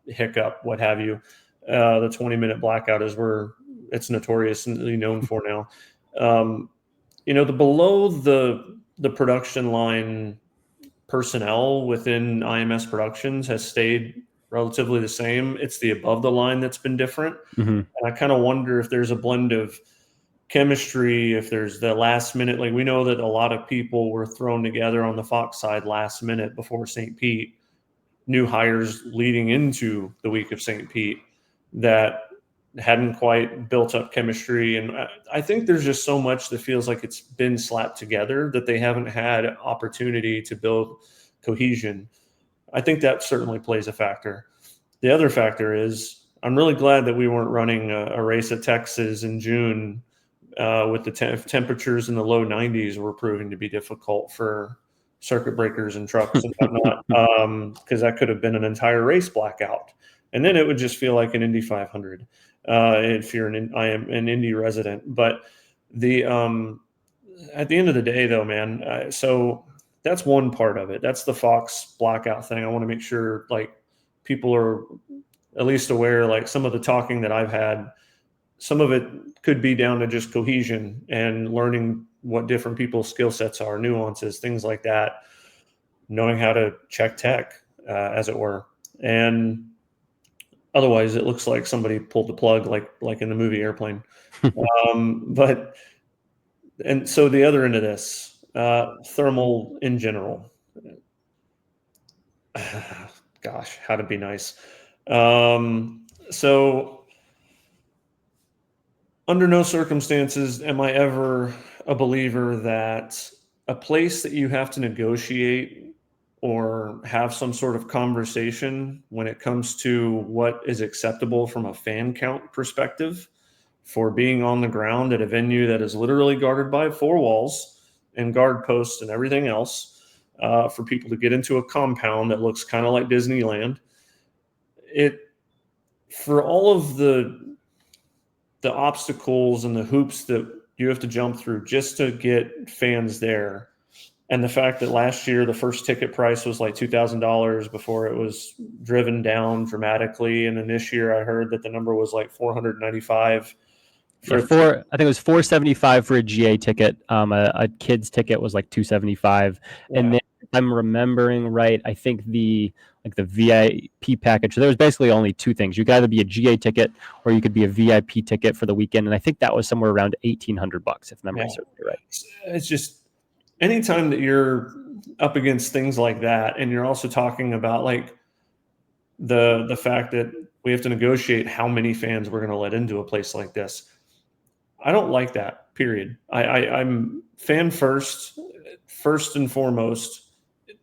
hiccup, what have you. The 20-minute blackout is where it's notoriously known for now. The below the production line personnel within IMS Productions has stayed relatively the same. It's the above the line that's been different. Mm-hmm. And I kind of wonder if there's a blend of chemistry, if there's the last minute, like we know that a lot of people were thrown together on the Fox side last minute before St. Pete, new hires leading into the week of St. Pete that hadn't quite built up chemistry. And I think there's just so much that feels like it's been slapped together that they haven't had opportunity to build cohesion. I think that certainly plays a factor. The other factor is I'm really glad that we weren't running a race at Texas in June with the temperatures in the low 90s were proving to be difficult for circuit breakers and trucks and whatnot, because that could have been an entire race blackout. And then it would just feel like an Indy 500 if you're I am an Indy resident. But at the end of the day, though, man, so that's one part of it. That's the Fox blackout thing. I want to make sure like people are at least aware, like some of the talking that I've had, some of it could be down to just cohesion and learning what different people's skill sets are, nuances, things like that, knowing how to check tech, as it were. And otherwise it looks like somebody pulled the plug, like in the movie Airplane. And so the other end of this, thermal in general. Gosh, how to be nice. So under no circumstances am I ever a believer that a place that you have to negotiate or have some sort of conversation when it comes to what is acceptable from a fan count perspective for being on the ground at a venue that is literally guarded by 4 walls and guard posts and everything else, for people to get into a compound that looks kind of like Disneyland. For all of the obstacles and the hoops that you have to jump through just to get fans there, and the fact that last year the first ticket price was like $2,000 before it was driven down dramatically, and then this year I heard that the number was like $495. I think it was $475 for a GA ticket. A kid's ticket was like $275, and then if I'm remembering right, I think the VIP package. So there was basically only 2 things. You could either be a GA ticket or you could be a VIP ticket for the weekend, and I think that was somewhere around $1,800 if memory serves me right. It's just anytime that you're up against things like that, and you're also talking about like the fact that we have to negotiate how many fans we're going to let into a place like this. I don't like that. period. I'm fan first and foremost.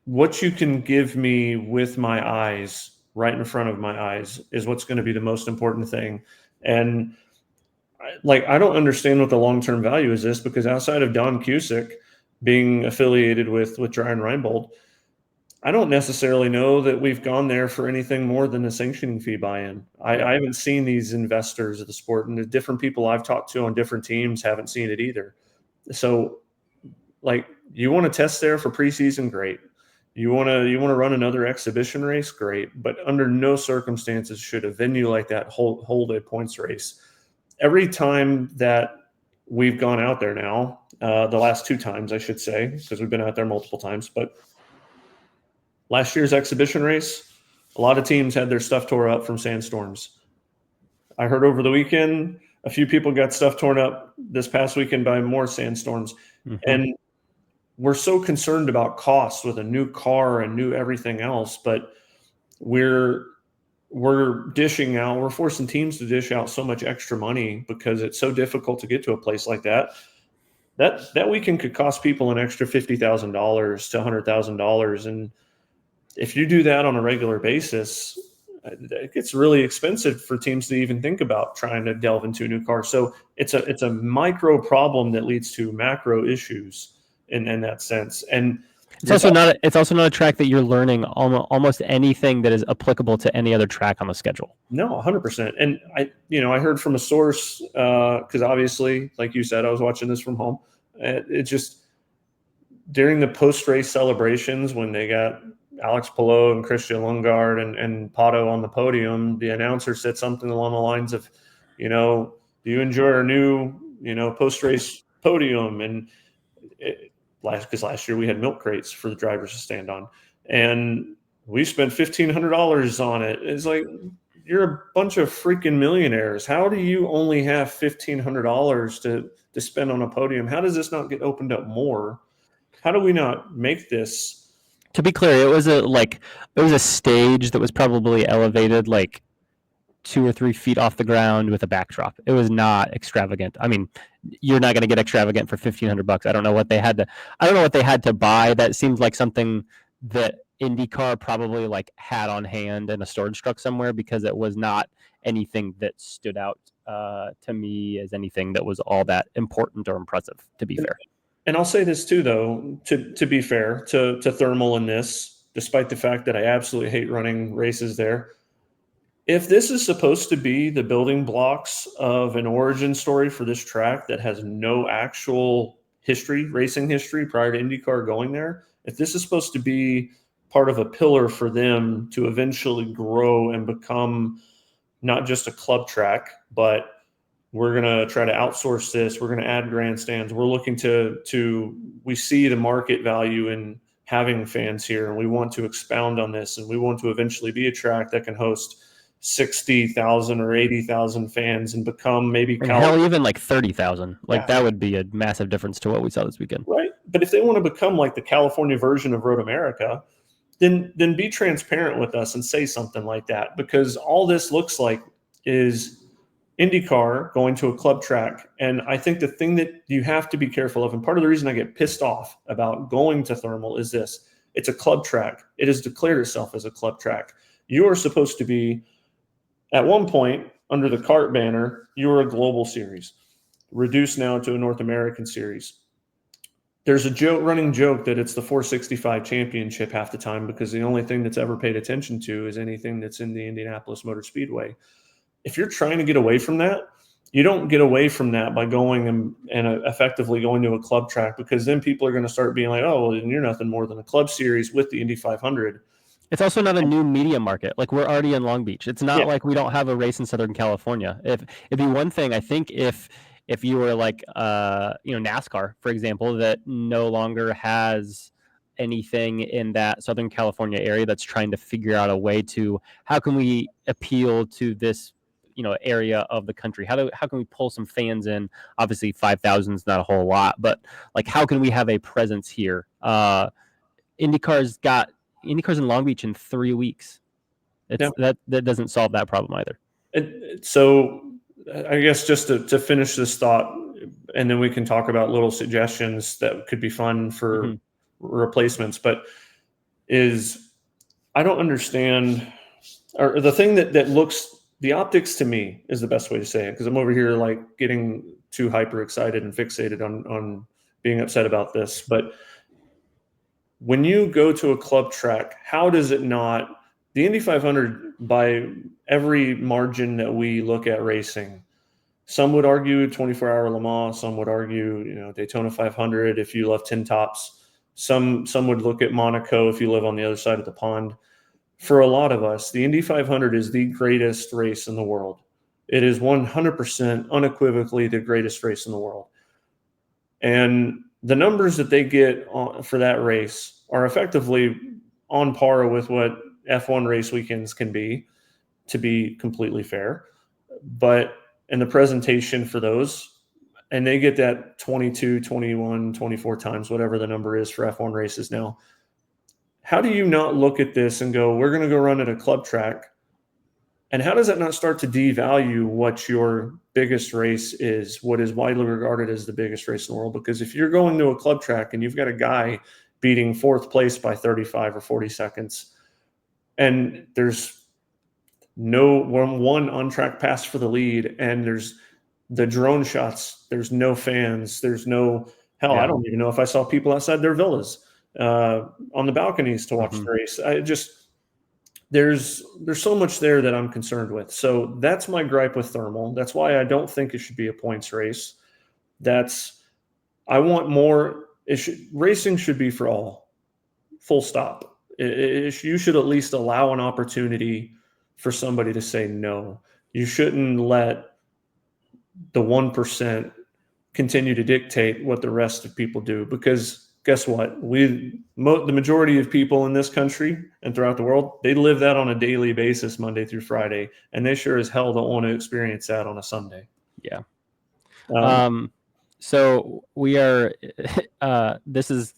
What you can give me with my eyes, right in front of my eyes, is what's going to be the most important thing. And I don't understand what the long-term value is this, because outside of Don Cusick being affiliated with Dreyer and Reinbold, I don't necessarily know that we've gone there for anything more than a sanctioning fee buy-in. I haven't seen these investors of the sport, and the different people I've talked to on different teams haven't seen it either. So, you want to test there for preseason, great. You want to run another exhibition race, great. But under no circumstances should a venue like that hold a points race. Every time that we've gone out there now, the last 2 times, I should say, because we've been out there multiple times, but last year's exhibition race, a lot of teams had their stuff tore up from sandstorms. I heard over the weekend, a few people got stuff torn up this past weekend by more sandstorms. Mm-hmm. And we're so concerned about costs with a new car and new everything else, but we're dishing out, we're forcing teams to dish out so much extra money because it's so difficult to get to a place like that. That weekend could cost people an extra $50,000 to $100,000. And if you do that on a regular basis, it gets really expensive for teams to even think about trying to delve into a new car. So it's a micro problem that leads to macro issues in that sense. And it's also not a track that you're learning almost anything that is applicable to any other track on the schedule. No, 100%. And I heard from a source, because obviously, like you said, I was watching this from home. It just, during the post-race celebrations, when they got Alex Palou and Christian Lundgaard and Pato on the podium, the announcer said something along the lines of, do you enjoy our new, post-race podium? And because last year we had milk crates for the drivers to stand on, and we spent $1,500 on it. It's like, you're a bunch of freaking millionaires. How do you only have $1,500 to spend on a podium? How does this not get opened up more? How do we not make this? To be clear, it was a stage that was probably elevated 2 or 3 feet off the ground with a backdrop. It was not extravagant. I mean, you're not going to get extravagant for $1,500. I don't know what they had to buy. That seems like something that IndyCar probably had on hand in a storage truck somewhere, because it was not anything that stood out to me as anything that was all that important or impressive, to be fair. And I'll say this too, though, to be fair to Thermal in this, despite the fact that I absolutely hate running races there. If this is supposed to be the building blocks of an origin story for this track that has no actual racing history prior to IndyCar going there, if this is supposed to be part of a pillar for them to eventually grow and become not just a club track, but we're going to try to outsource this, we're going to add grandstands, we're looking we see the market value in having fans here, and we want to expound on this, and we want to eventually be a track that can host 60,000 or 80,000 fans and become maybe hell, even 30,000. That would be a massive difference to what we saw this weekend. Right. But if they want to become like the California version of Road America, then be transparent with us and say something like that, because all this looks like is IndyCar going to a club track. And I think the thing that you have to be careful of, and part of the reason I get pissed off about going to Thermal, is this: it's a club track. It has declared itself as a club track. You are supposed to be, at one point, under the CART banner, you were a global series, reduced now to a North American series. There's a running joke that it's the 465 championship half the time, because the only thing that's ever paid attention to is anything that's in the Indianapolis Motor Speedway. If you're trying to get away from that, you don't get away from that by going and effectively going to a club track, because then people are going to start being like, oh, well, then you're nothing more than a club series with the Indy 500. It's also not a new media market. We're already in Long Beach. It's not like we don't have a race in Southern California. It'd be one thing, I think, if you were NASCAR, for example, that no longer has anything in that Southern California area that's trying to figure out a way to, how can we appeal to this area of the country? How can we pull some fans in? Obviously 5,000 is not a whole lot, but how can we have a presence here? IndyCar's in Long Beach in 3 weeks. That doesn't solve that problem either. So I guess just to finish this thought, and then we can talk about little suggestions that could be fun for replacements. But I don't understand, or the thing that looks, the optics to me is the best way to say it, because I'm over here like getting too hyper excited and fixated on being upset about this. But when you go to a club track, how does it not, the Indy 500, by every margin that we look at racing, some would argue 24-hour Le Mans, some would argue, Daytona 500 if you love tin tops. Some would look at Monaco if you live on the other side of the pond. For a lot of us, the Indy 500 is the greatest race in the world. It is 100% unequivocally the greatest race in the world. And the numbers that they get for that race are effectively on par with what F1 race weekends can be, to be completely fair. But in the presentation for those, and they get that 22, 21, 24 times, whatever the number is for F1 races now. How do you not look at this and go, we're going to go run at a club track? And how does that not start to devalue what your biggest race is, what is widely regarded as the biggest race in the world? Because if you're going to a club track and you've got a guy beating fourth place by 35 or 40 seconds, and there's no one on-track pass for the lead, and there's the drone shots, there's no fans, there's no, hell, I don't even know if I saw people outside their villas on the balconies to watch the race. There's so much there that I'm concerned with. So that's my gripe with thermal. That's why I don't think it should be a points race. I want more. Racing should be for all, full stop. You should at least allow an opportunity for somebody to say no. You shouldn't let the 1% continue to dictate what the rest of people do, because guess what? The majority of people in this country and throughout the world, they live that on a daily basis, Monday through Friday, and they sure as hell don't want to experience that on a Sunday. Yeah. So we are, this is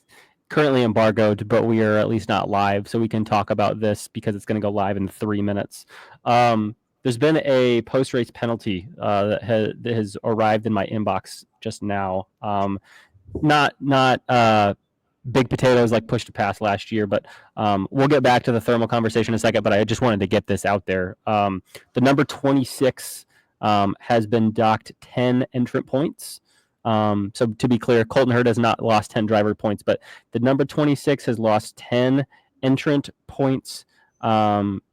currently embargoed, but we are at least not live, so we can talk about this because it's going to go live in 3 minutes. There's been a post-race penalty that has arrived in my inbox just now. Not big potatoes like push to pass last year, but we'll get back to the thermal conversation in a second, but I just wanted to get this out there. The number 26 has been docked 10 entrant points. So to be clear, Colton Hurd has not lost 10 driver points, but the number 26 has lost 10 entrant points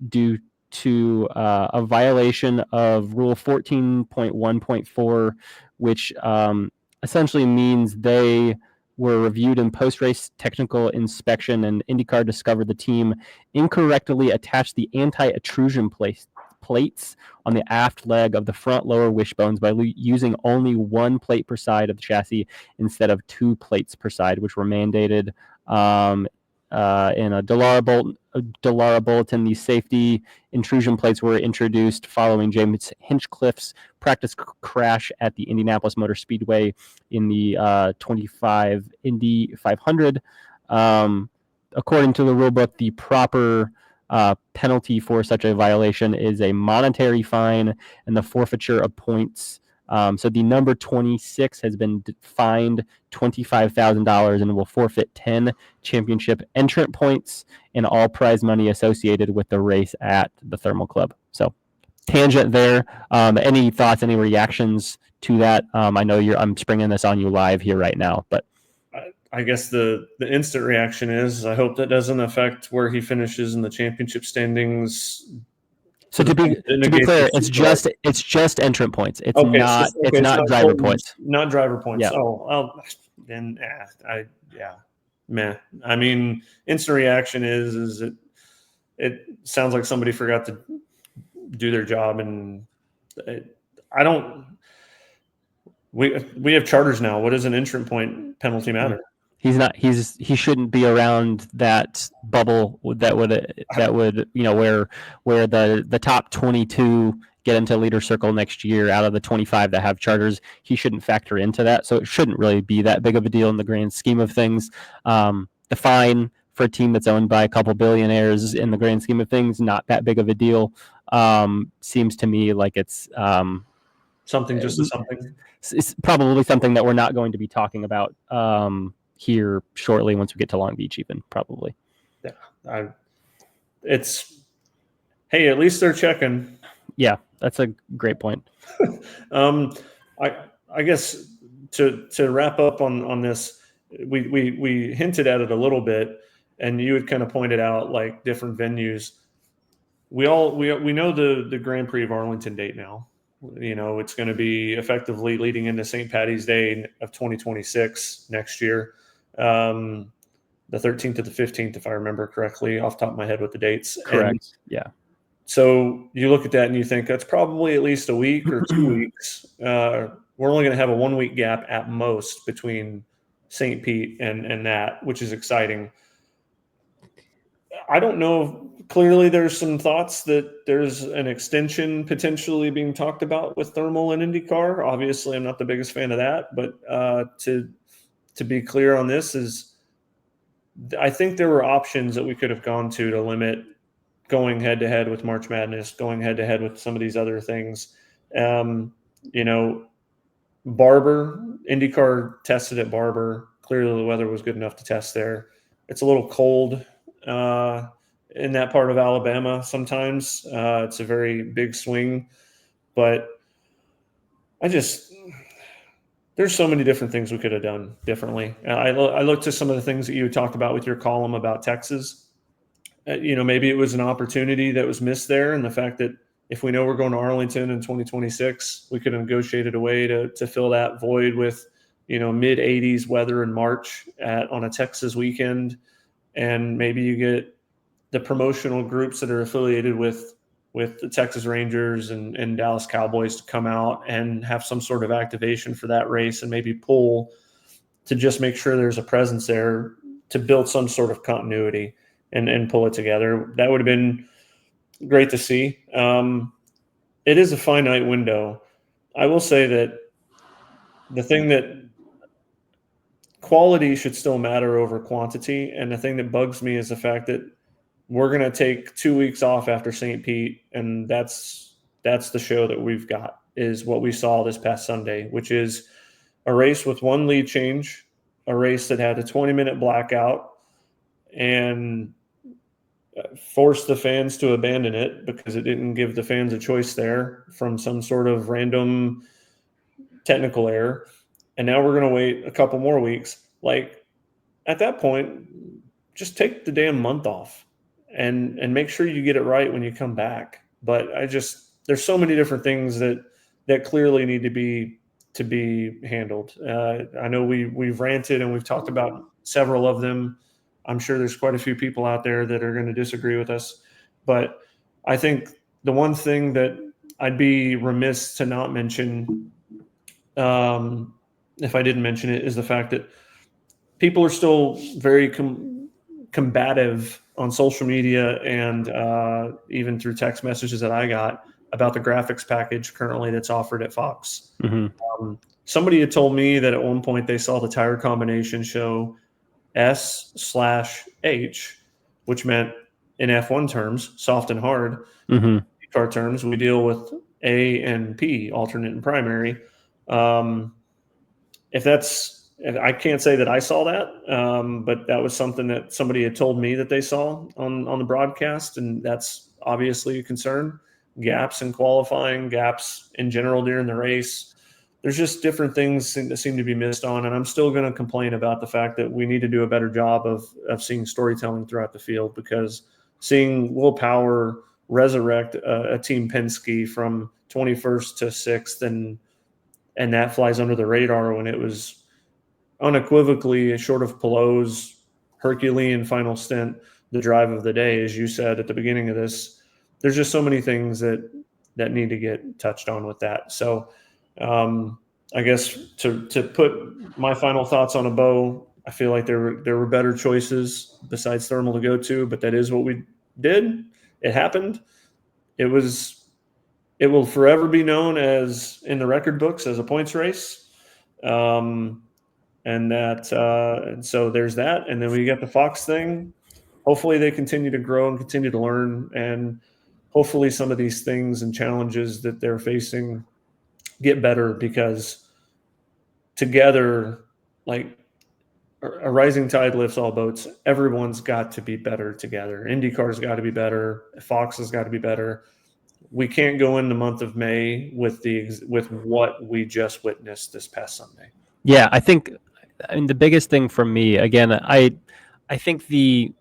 due to a violation of Rule 14.1.4, which essentially means they were reviewed in post-race technical inspection, and IndyCar discovered the team incorrectly attached the anti-intrusion plates on the aft leg of the front lower wishbones by using only one plate per side of the chassis instead of 2 plates per side, which were mandated in a Dallara bulletin. These safety intrusion plates were introduced following James Hinchcliffe's practice crash at the Indianapolis Motor Speedway in the 25 Indy 500. According to the rulebook, the proper penalty for such a violation is a monetary fine and the forfeiture of points. So the number 26 has been fined $25,000 and will forfeit 10 championship entrant points and all prize money associated with the race at the Thermal Club. So tangent there. Any thoughts, any reactions to that? I know I'm springing this on you live here right now, but I guess the instant reaction is I hope that doesn't affect where he finishes in the championship standings. So to be clear, it's just entrant points. It's not driver points. Not driver points. Yeah. Meh. I mean, instant reaction is it sounds like somebody forgot to do their job, and we have charters now. What does an entrant point penalty matter? He shouldn't be around that bubble that would where the top 22 get into leader circle next year out of the 25 that have charters. He shouldn't factor into that, so it shouldn't really be that big of a deal in the grand scheme of things. The fine for a team that's owned by a couple billionaires in the grand scheme of things, not that big of a deal. Seems to me like it's something, just a something. It's probably something that we're not going to be talking about here shortly once we get to Long Beach, even probably. Yeah, hey, at least they're checking. Yeah, that's a great point. I guess to wrap up on this, we hinted at it a little bit, and you had kind of pointed out like different venues. We know the Grand Prix of Arlington date now. It's going to be effectively leading into St. Patty's Day of 2026 next year, the 13th to the 15th, if I remember correctly, off the top of my head with the dates. Correct. Yeah. So you look at that and you think that's probably at least a week or 2 weeks. We're only going to have a 1 week gap at most between St. Pete and that, which is exciting. I don't know. Clearly, there's some thoughts that there's an extension potentially being talked about with thermal and IndyCar. Obviously, I'm not the biggest fan of that, but to be clear on this is, I think there were options that we could have gone to limit going head to head with March Madness, going head to head with some of these other things. Barber, IndyCar tested at Barber. Clearly, the weather was good enough to test there. It's a little cold in that part of Alabama sometimes. It's a very big swing, but there's so many different things we could have done differently. I looked to some of the things that you talked about with your column about Texas. Maybe it was an opportunity that was missed there, and the fact that if we know we're going to Arlington in 2026, we could have negotiated a way to fill that void with, mid 80s weather in March on a Texas weekend. And maybe you get the promotional groups that are affiliated with the Texas Rangers and Dallas Cowboys to come out and have some sort of activation for that race, and maybe pull to just make sure there's a presence there to build some sort of continuity and pull it together. That would have been great to see. It is a finite window. I will say that the thing that quality should still matter over quantity. And the thing that bugs me is the fact that we're going to take 2 weeks off after St. Pete. And that's the show that we've got, is what we saw this past Sunday, which is a race with one lead change, a race that had a 20-minute blackout and forced the fans to abandon it because it didn't give the fans a choice there from some sort of random technical error. And now we're going to wait a couple more weeks. Like, at that point, just take the damn month off and make sure you get it right when you come back. But there's so many different things that clearly need to be handled. I know we've ranted and we've talked about several of them. I'm sure there's quite a few people out there that are going to disagree with us. But I think the one thing that I'd be remiss to not mention, if I didn't mention it, is the fact that people are still very combative on social media and even through text messages that I got about the graphics package currently that's offered at Fox. Mm-hmm. Somebody had told me that at one point they saw the tire combination show S/H, which meant in F1 terms, soft and hard. Mm-hmm. Car terms, we deal with A and P, alternate and primary. I can't say that I saw that, but that was something that somebody had told me that they saw on the broadcast, and that's obviously a concern. Gaps in qualifying, gaps in general during the race. There's just different things that seem to be missed on, and I'm still going to complain about the fact that we need to do a better job of seeing storytelling throughout the field, because seeing Will Power resurrect a Team Penske from 21st to 6th and that flies under the radar when it was unequivocally, short of Palou's Herculean final stint, the drive of the day, as you said at the beginning of this. There's just so many things that need to get touched on with that. So I guess to put my final thoughts on a bow, I feel like there were better choices besides thermal to go to, but that is what we did. It happened. It will forever be known as, in the record books, as a points race. And so there's that. And then we get the Fox thing. Hopefully they continue to grow and continue to learn. And hopefully some of these things and challenges that they're facing get better, because together, like, a rising tide lifts all boats. Everyone's got to be better together. IndyCar's got to be better. Fox has got to be better. We can't go in the month of May with what we just witnessed this past Sunday. Yeah, I mean, the biggest thing for me, again, I think the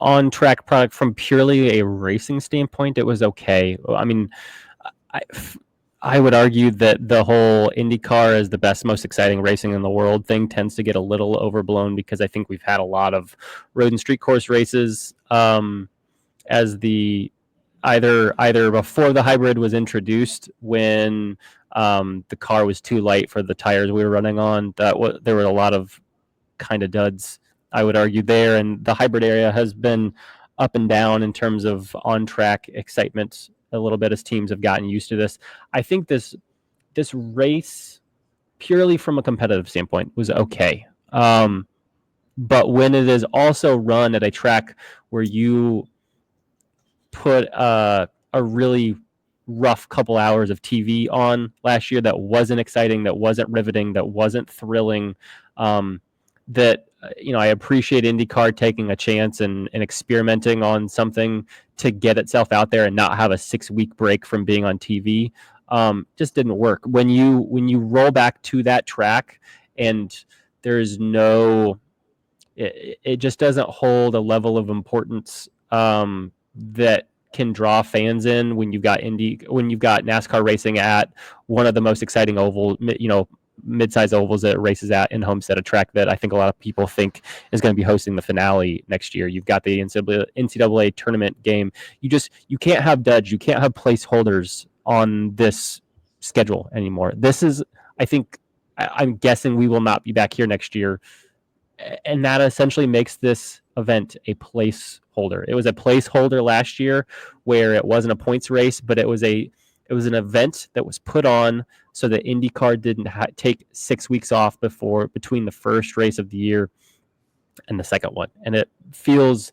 on track product from purely a racing standpoint, it was okay. I mean, I, I would argue that the whole IndyCar is the best, most exciting racing in the world thing tends to get a little overblown, because I think we've had a lot of road and street course races as the either before the hybrid was introduced, when the car was too light for the tires we were running on. There were a lot of kind of duds, I would argue, there, and the hybrid area has been up and down in terms of on track excitement a little bit as teams have gotten used to this. I think this race, purely from a competitive standpoint, was okay. But when it is also run at a track where you put a really rough couple hours of TV on last year that wasn't exciting, that wasn't riveting, that wasn't thrilling, that I appreciate IndyCar taking a chance and experimenting on something to get itself out there and not have a 6-week break from being on TV. Just didn't work. When you roll back to that track and there's no, it just doesn't hold a level of importance that can draw fans in when you've got NASCAR racing at one of the most exciting mid-size ovals that it races at in Homestead, a track that I think a lot of people think is going to be hosting the finale next year. You've got the NCAA tournament game. You can't have duds. You can't have placeholders on this schedule anymore. This is, I think, I'm guessing we will not be back here next year. And that essentially makes this event a placeholder. It was a placeholder last year where it wasn't a points race, but it was an event that was put on so that IndyCar didn't take 6 weeks off between the first race of the year and the second one. And it feels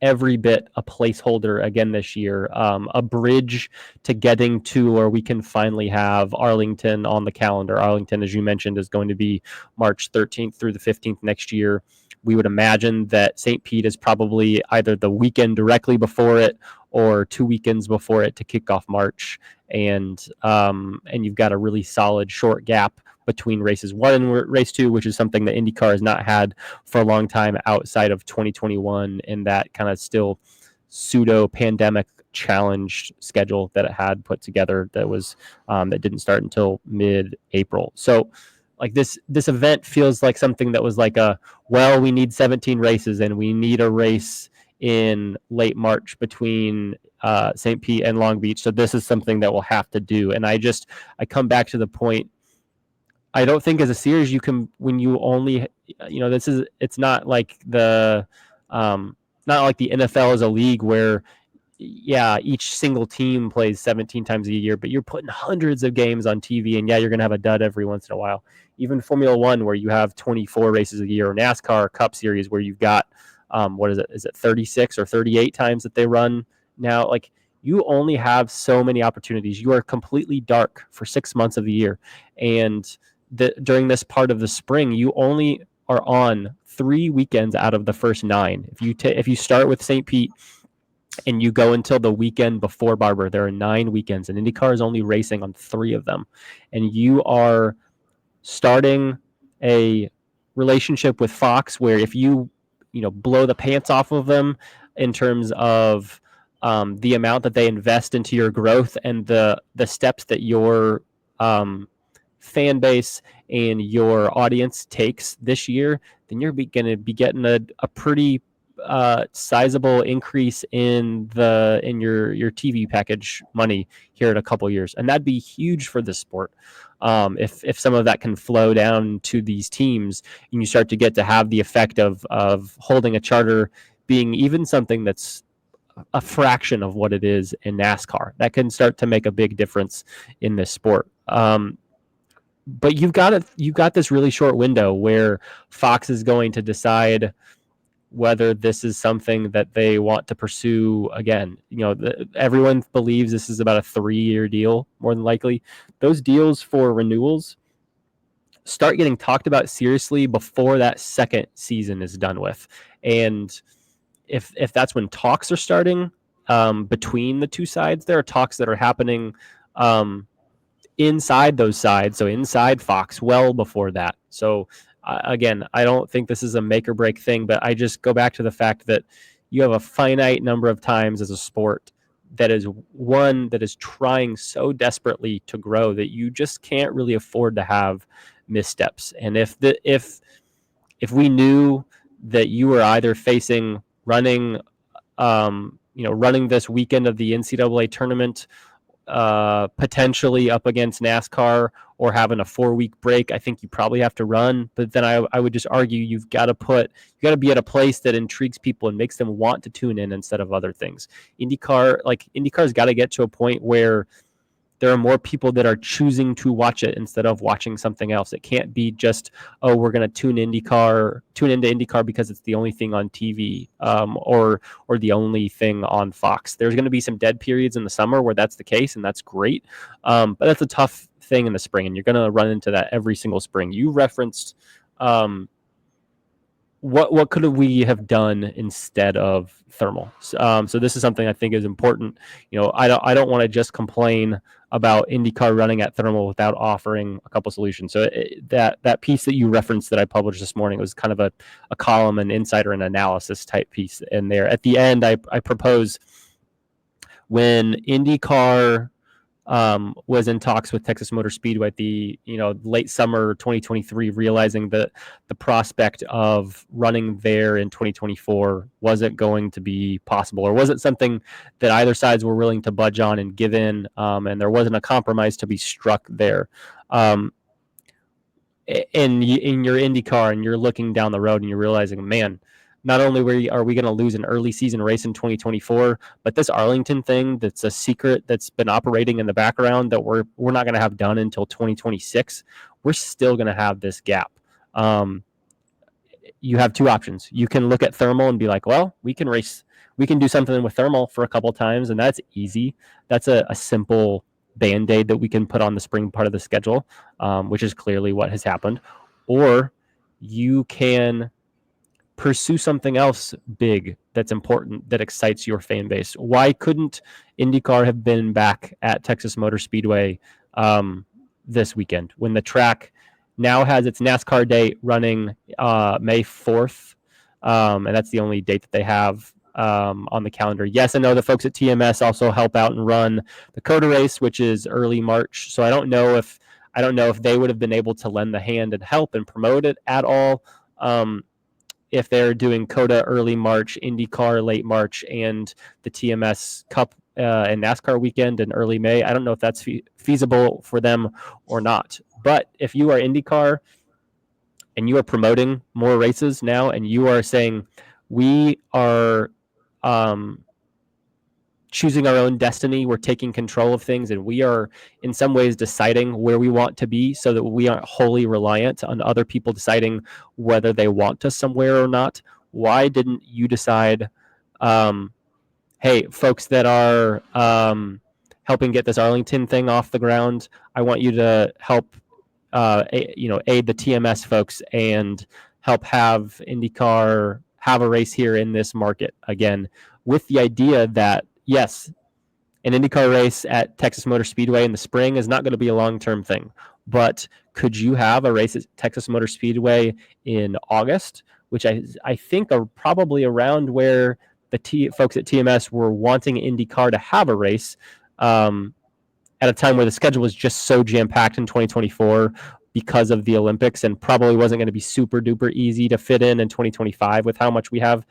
every bit a placeholder again this year, a bridge to getting to where we can finally have Arlington on the calendar. Arlington, as you mentioned, is going to be March 13th through the 15th next year. We would imagine that St. Pete is probably either the weekend directly before it or 2 weekends before it to kick off March. And you've got a really solid short gap between races 1 and race 2, which is something that IndyCar has not had for a long time outside of 2021 and that kind of still pseudo pandemic challenged schedule that it had put together that was that didn't start until mid-April. So like this event feels like something that was like we need 17 races and we need a race in late March between St. Pete and Long Beach. So this is something that we'll have to do. And I come back to the point, I don't think as a series you can, when you only, it's not like the NFL is a league where, each single team plays 17 times a year, but you're putting hundreds of games on TV, and you're going to have a dud every once in a while. Even Formula One, where you have 24 races a year, or NASCAR Cup Series, where you've got, is it 36 or 38 times that they run now? Like, you only have so many opportunities. You are completely dark for 6 months of the year. And during this part of the spring, you only are on 3 weekends out of the first 9. If you start with St. Pete and you go until the weekend before Barber, there are 9 weekends, and IndyCar is only racing on 3 of them. And you are starting a relationship with Fox where if you blow the pants off of them in terms of the amount that they invest into your growth and the steps that your fan base and your audience takes this year, then you're going to be getting a pretty sizable increase in your TV package money here in a couple years, and that'd be huge for the sport. If some of that can flow down to these teams, and you start to get to have the effect of holding a charter being even something that's a fraction of what it is in NASCAR, that can start to make a big difference in this sport. But you've got this really short window where Fox is going to decide whether this is something that they want to pursue again. Everyone believes this is about a 3-year deal, more than likely. Those deals for renewals start getting talked about seriously before that second season is done with. And if that's when talks are starting between the two sides, there are talks that are happening inside those sides, so inside Fox, well before that. So again, I don't think this is a make or break thing, but I just go back to the fact that you have a finite number of times as a sport that is one that is trying so desperately to grow that you just can't really afford to have missteps. And if we knew that you were either facing running this weekend of the NCAA tournament, potentially up against NASCAR, or having a 4-week break, I think you probably have to run. But then I would just argue you've got to be at a place that intrigues people and makes them want to tune in instead of other things. IndyCar's got to get to a point where there are more people that are choosing to watch it instead of watching something else. It can't be just, we're going to tune into IndyCar because it's the only thing on TV, or the only thing on Fox. There's going to be some dead periods in the summer where that's the case, and that's great. But that's a tough thing in the spring, and you're going to run into that every single spring. You referenced what could we have done instead of thermal? So this is something I think is important. I don't want to just complain about IndyCar running at thermal without offering a couple solutions. So that piece that you referenced that I published this morning was kind of a column, an insider and analysis type piece in there. At the end, I propose when IndyCar was in talks with Texas Motor Speedway at the late summer 2023, realizing that the prospect of running there in 2024 wasn't going to be possible, or wasn't something that either sides were willing to budge on and give in, and there wasn't a compromise to be struck there. In your IndyCar, and you're looking down the road and you're realizing, man, not only are we going to lose an early season race in 2024, but this Arlington thing that's a secret that's been operating in the background that we're not going to have done until 2026, we're still going to have this gap. You have two options. You can look at thermal and be like, well, we can do something with thermal for a couple times, and that's easy. That's a simple Band-Aid that we can put on the spring part of the schedule, which is clearly what has happened. Or you can pursue something else big that's important, that excites your fan base. Why couldn't IndyCar have been back at Texas Motor Speedway this weekend when the track now has its NASCAR date running May 4th, and that's the only date that they have on the calendar. Yes, I know the folks at TMS also help out and run the COTA race, which is early March. So I don't know if they would have been able to lend the hand and help and promote it at all. If they're doing COTA early March, IndyCar late March, and the TMS Cup and NASCAR weekend in early May, I don't know if that's feasible for them or not. But if you are IndyCar and you are promoting more races now, and you are saying, we are choosing our own destiny, we're taking control of things, and we are in some ways deciding where we want to be so that we aren't wholly reliant on other people deciding whether they want us somewhere or not. Why didn't you decide, hey, folks that are helping get this Arlington thing off the ground, I want you to help aid the TMS folks and help have IndyCar have a race here in this market again, with the idea that, yes, an IndyCar race at Texas Motor Speedway in the spring is not going to be a long-term thing, but could you have a race at Texas Motor Speedway in August, which I think are probably around where the folks at TMS were wanting IndyCar to have a race, at a time where the schedule was just so jam-packed in 2024 because of the Olympics, and probably wasn't going to be super duper easy to fit in 2025 with how much we have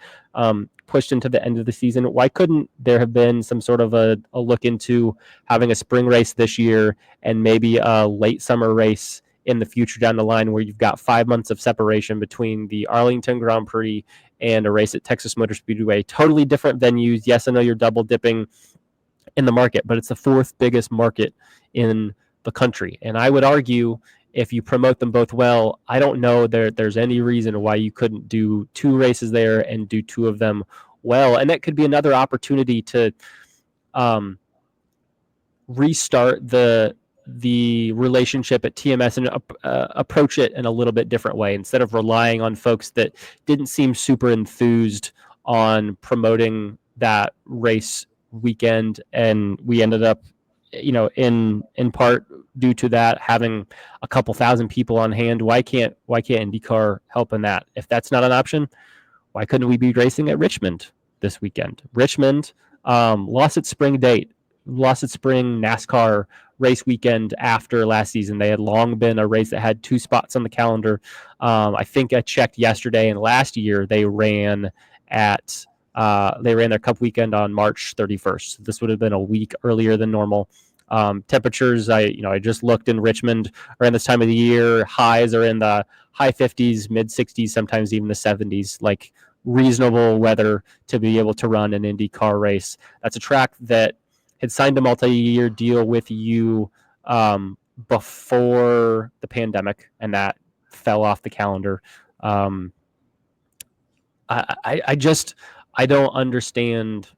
pushed into the end of the season. Why couldn't there have been some sort of a look into having a spring race this year and maybe a late summer race in the future down the line, where you've got 5 months of separation between the Arlington Grand Prix and a race at Texas Motor Speedway? Totally different venues. Yes, I know you're double dipping in the market, but it's the fourth biggest market in the country. And I would argue if you promote them both well, I don't know there's any reason why you couldn't do 2 races there and do 2 of them well. And that could be another opportunity to restart the relationship at TMS and approach it in a little bit different way, instead of relying on folks that didn't seem super enthused on promoting that race weekend. And we ended up, in part due to that, having a couple thousand people on hand. Why can't IndyCar help in that? If that's not an option, why couldn't we be racing at Richmond this weekend? Richmond lost its spring NASCAR race weekend after last season. They had long been a race that had 2 spots on the calendar. I think I checked yesterday, and last year they ran their Cup weekend on March 31st. This would have been a week earlier than normal. Temperatures, I just looked in Richmond around this time of the year. Highs are in the high 50s, mid 60s, sometimes even the 70s. Like, reasonable weather to be able to run an IndyCar race. That's a track that had signed a multi-year deal with you before the pandemic, and that fell off the calendar. I don't understand.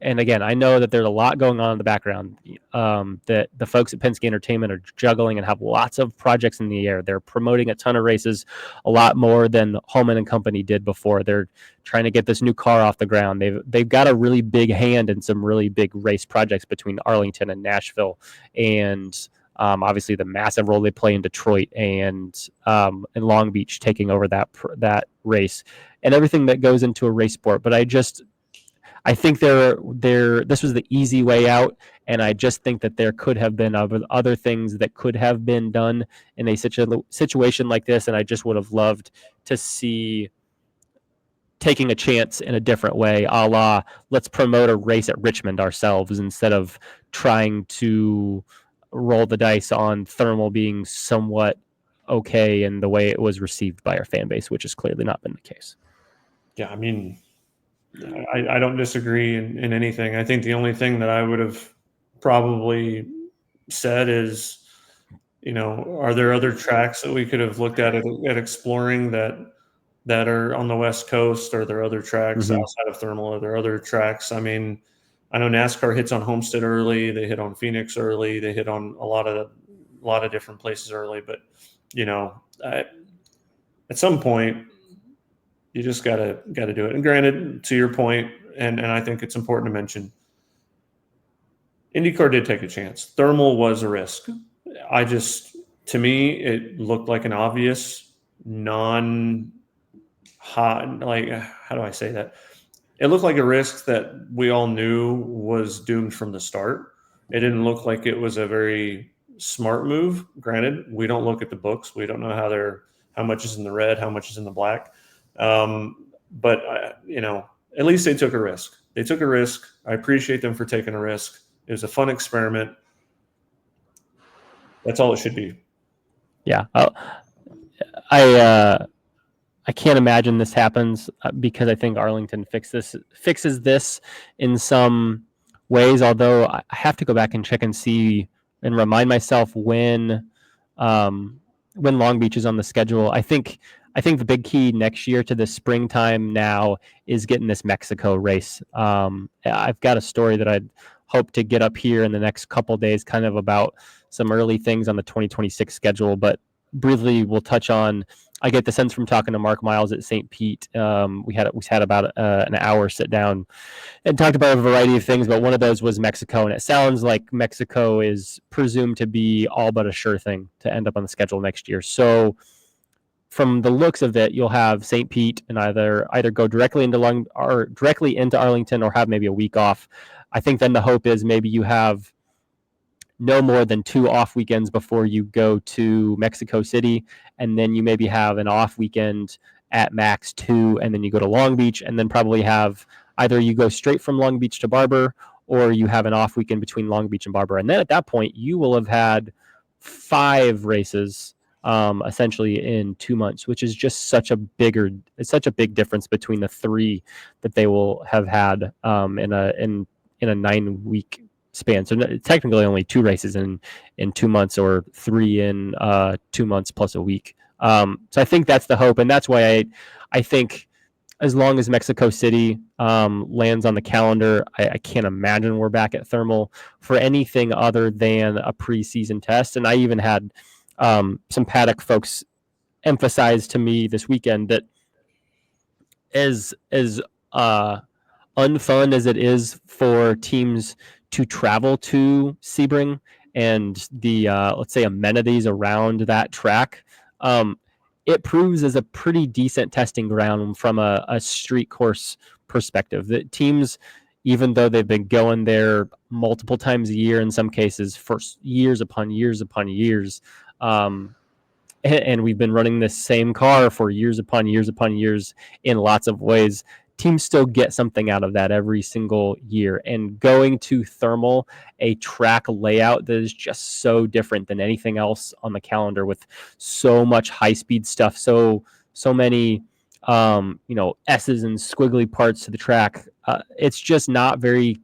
And again, I know that there's a lot going on in the background, that the folks at Penske Entertainment are juggling and have lots of projects in the air. They're promoting a ton of races, a lot more than Holman and Company did before. They're trying to get this new car off the ground. They've got a really big hand in some really big race projects between Arlington and Nashville, and obviously the massive role they play in Detroit and in Long Beach, taking over that race and everything that goes into a race sport. But I think this was the easy way out, and I just think that there could have been other things that could have been done in a situation like this, and I just would have loved to see taking a chance in a different way, a la let's promote a race at Richmond ourselves instead of trying to roll the dice on thermal being somewhat okay in the way it was received by our fan base, which has clearly not been the case. Yeah, I mean, I don't disagree in anything. I think the only thing that I would have probably said is, are there other tracks that we could have looked at exploring that are on the West Coast? Are there other tracks outside of thermal? Are there other tracks? I mean, I know NASCAR hits on Homestead early. They hit on Phoenix early. They hit on a lot of different places early. But at some point, you just gotta do it. And granted, to your point, and I think it's important to mention, IndyCar did take a chance. Thermal was a risk. To me, it looked like an obvious non-hot, like, how do I say that? It looked like a risk that we all knew was doomed from the start. It didn't look like it was a very smart move. Granted, we don't look at the books. We don't know how much is in the red, how much is in the black. But at least they took a risk. I appreciate them for taking a risk. It was a fun experiment. That's all it should be. Yeah. I can't imagine this happens because I think Arlington fixes this in some ways, although I have to go back and check and see and remind myself when Long Beach is on the schedule. I think the big key next year to the springtime now is getting this Mexico race. I've got a story that I'd hope to get up here in the next couple days, kind of about some early things on the 2026 schedule. But briefly, we'll touch on. I get the sense from talking to Mark Miles at St. Pete. We had about an hour sit down and talked about a variety of things, but one of those was Mexico, and it sounds like Mexico is presumed to be all but a sure thing to end up on the schedule next year. So, from the looks of it, you'll have St. Pete and either go directly into Arlington or have maybe a week off. I think then the hope is maybe you have no more than 2 off weekends before you go to Mexico City, and then you maybe have an off weekend at max 2, and then you go to Long Beach, and then probably have either you go straight from Long Beach to Barber, or you have an off weekend between Long Beach and Barber. And then at that point, you will have had 5 races essentially in 2 months, which is just such a big difference between the 3 that they will have had in a 9-week span. So technically only 2 races in 2 months, or 3 in 2 months plus a week. So I think that's the hope, and that's why I think as long as Mexico City lands on the calendar, I can't imagine we're back at Thermal for anything other than a preseason test. And I even had some paddock folks emphasize to me this weekend that as unfun as it is for teams to travel to Sebring and the let's say amenities around that track, it proves as a pretty decent testing ground from a street course perspective. That teams, even though they've been going there multiple times a year in some cases for years upon years upon years, and we've been running this same car for years upon years upon years in lots of ways, teams still get something out of that every single year. And going to Thermal, a track layout that is just so different than anything else on the calendar, with so much high-speed stuff, so many S's and squiggly parts to the track. It's just not very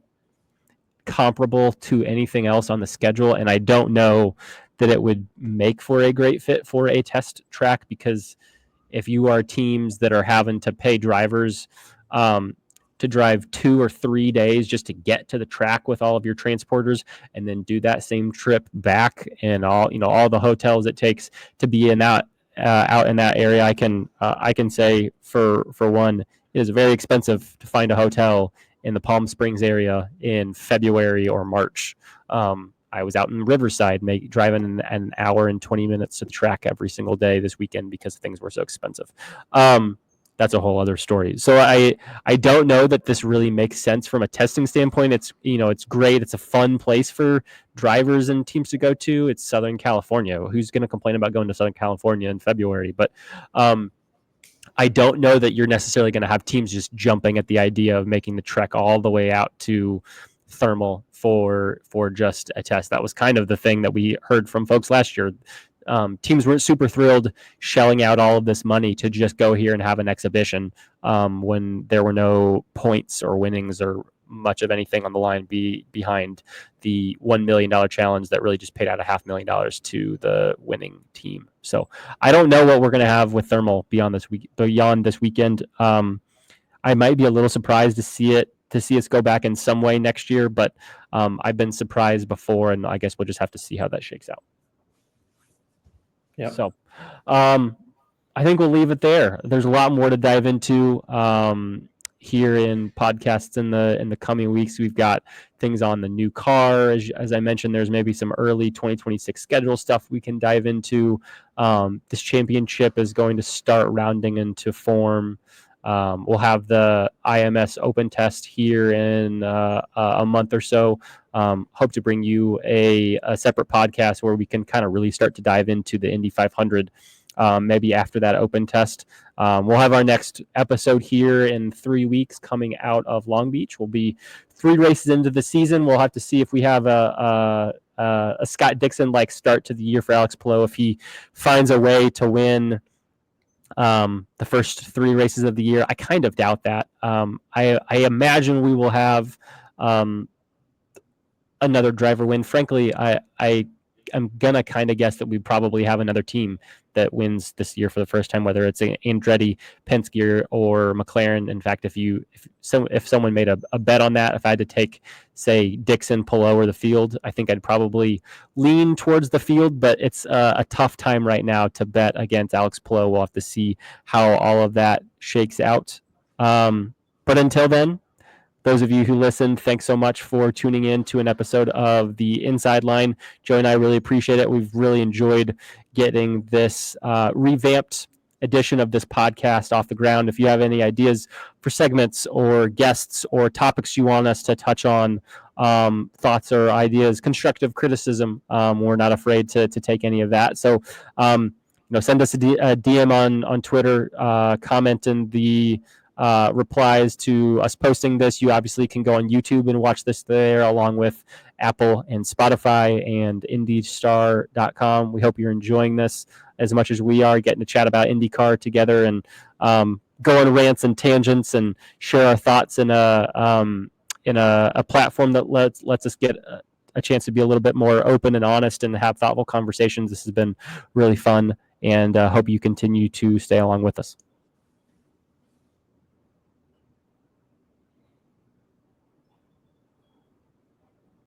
comparable to anything else on the schedule, and I don't know that it would make for a great fit for a test track, because if you are teams that are having to pay drivers to drive 2 or 3 days just to get to the track with all of your transporters, and then do that same trip back, and all the hotels it takes to be in that out in that area, I can say for one, it is very expensive to find a hotel in the Palm Springs area in February or March. I was out in Riverside driving an hour and 20 minutes to the track every single day this weekend because things were so expensive. That's a whole other story. So I don't know that this really makes sense from a testing standpoint. It's great. It's a fun place for drivers and teams to go to. It's Southern California. Who's going to complain about going to Southern California in February? But I don't know that you're necessarily going to have teams just jumping at the idea of making the trek all the way out to Thermal for just a test. That was kind of the thing that we heard from folks last year. Teams weren't super thrilled shelling out all of this money to just go here and have an exhibition when there were no points or winnings or much of anything on the line behind the $1 million challenge that really just paid out $500,000 to the winning team. So I don't know what we're going to have with Thermal beyond this weekend. I might be a little surprised to see us go back in some way next year, but I've been surprised before, and I guess we'll just have to see how that shakes out. Yeah. So I think we'll leave it there. There's a lot more to dive into here in podcasts in the coming weeks. We've got things on the new car. As I mentioned, there's maybe some early 2026 schedule stuff we can dive into. This championship is going to start rounding into form. We'll have the IMS Open test here in a month or so. Hope to bring you a separate podcast where we can kind of really start to dive into the Indy 500 maybe after that Open test. We'll have our next episode here in 3 weeks coming out of Long Beach. We'll be 3 races into the season. We'll have to see if we have a Scott Dixon-like start to the year for Alex Palou, if he finds a way to win the first 3 races of the year. I kind of doubt that. I imagine we will have another driver win. Frankly, I'm gonna kind of guess that we probably have another team that wins this year for the first time, whether it's Andretti, Penske, or McLaren. In fact, if someone made a bet on that, if I had to take, say, Dixon, Palou, or the field, I think I'd probably lean towards the field. But it's a tough time right now to bet against Alex Palou. We'll have to see how all of that shakes out. But until then, those of you who listened, thanks so much for tuning in to an episode of the Inside Line. Joe and I really appreciate it. We've really enjoyed getting this revamped edition of this podcast off the ground. If you have any ideas for segments or guests or topics you want us to touch on, thoughts or ideas, constructive criticism, we're not afraid to take any of that. So, send us a DM on Twitter, comment in the replies to us posting this. You obviously can go on YouTube and watch this there, along with Apple and Spotify and IndyStar.com. We hope you're enjoying this as much as we are, getting to chat about IndyCar together and go on rants and tangents and share our thoughts in a in a platform that lets us get a chance to be a little bit more open and honest and have thoughtful conversations. This has been really fun, and hope you continue to stay along with us.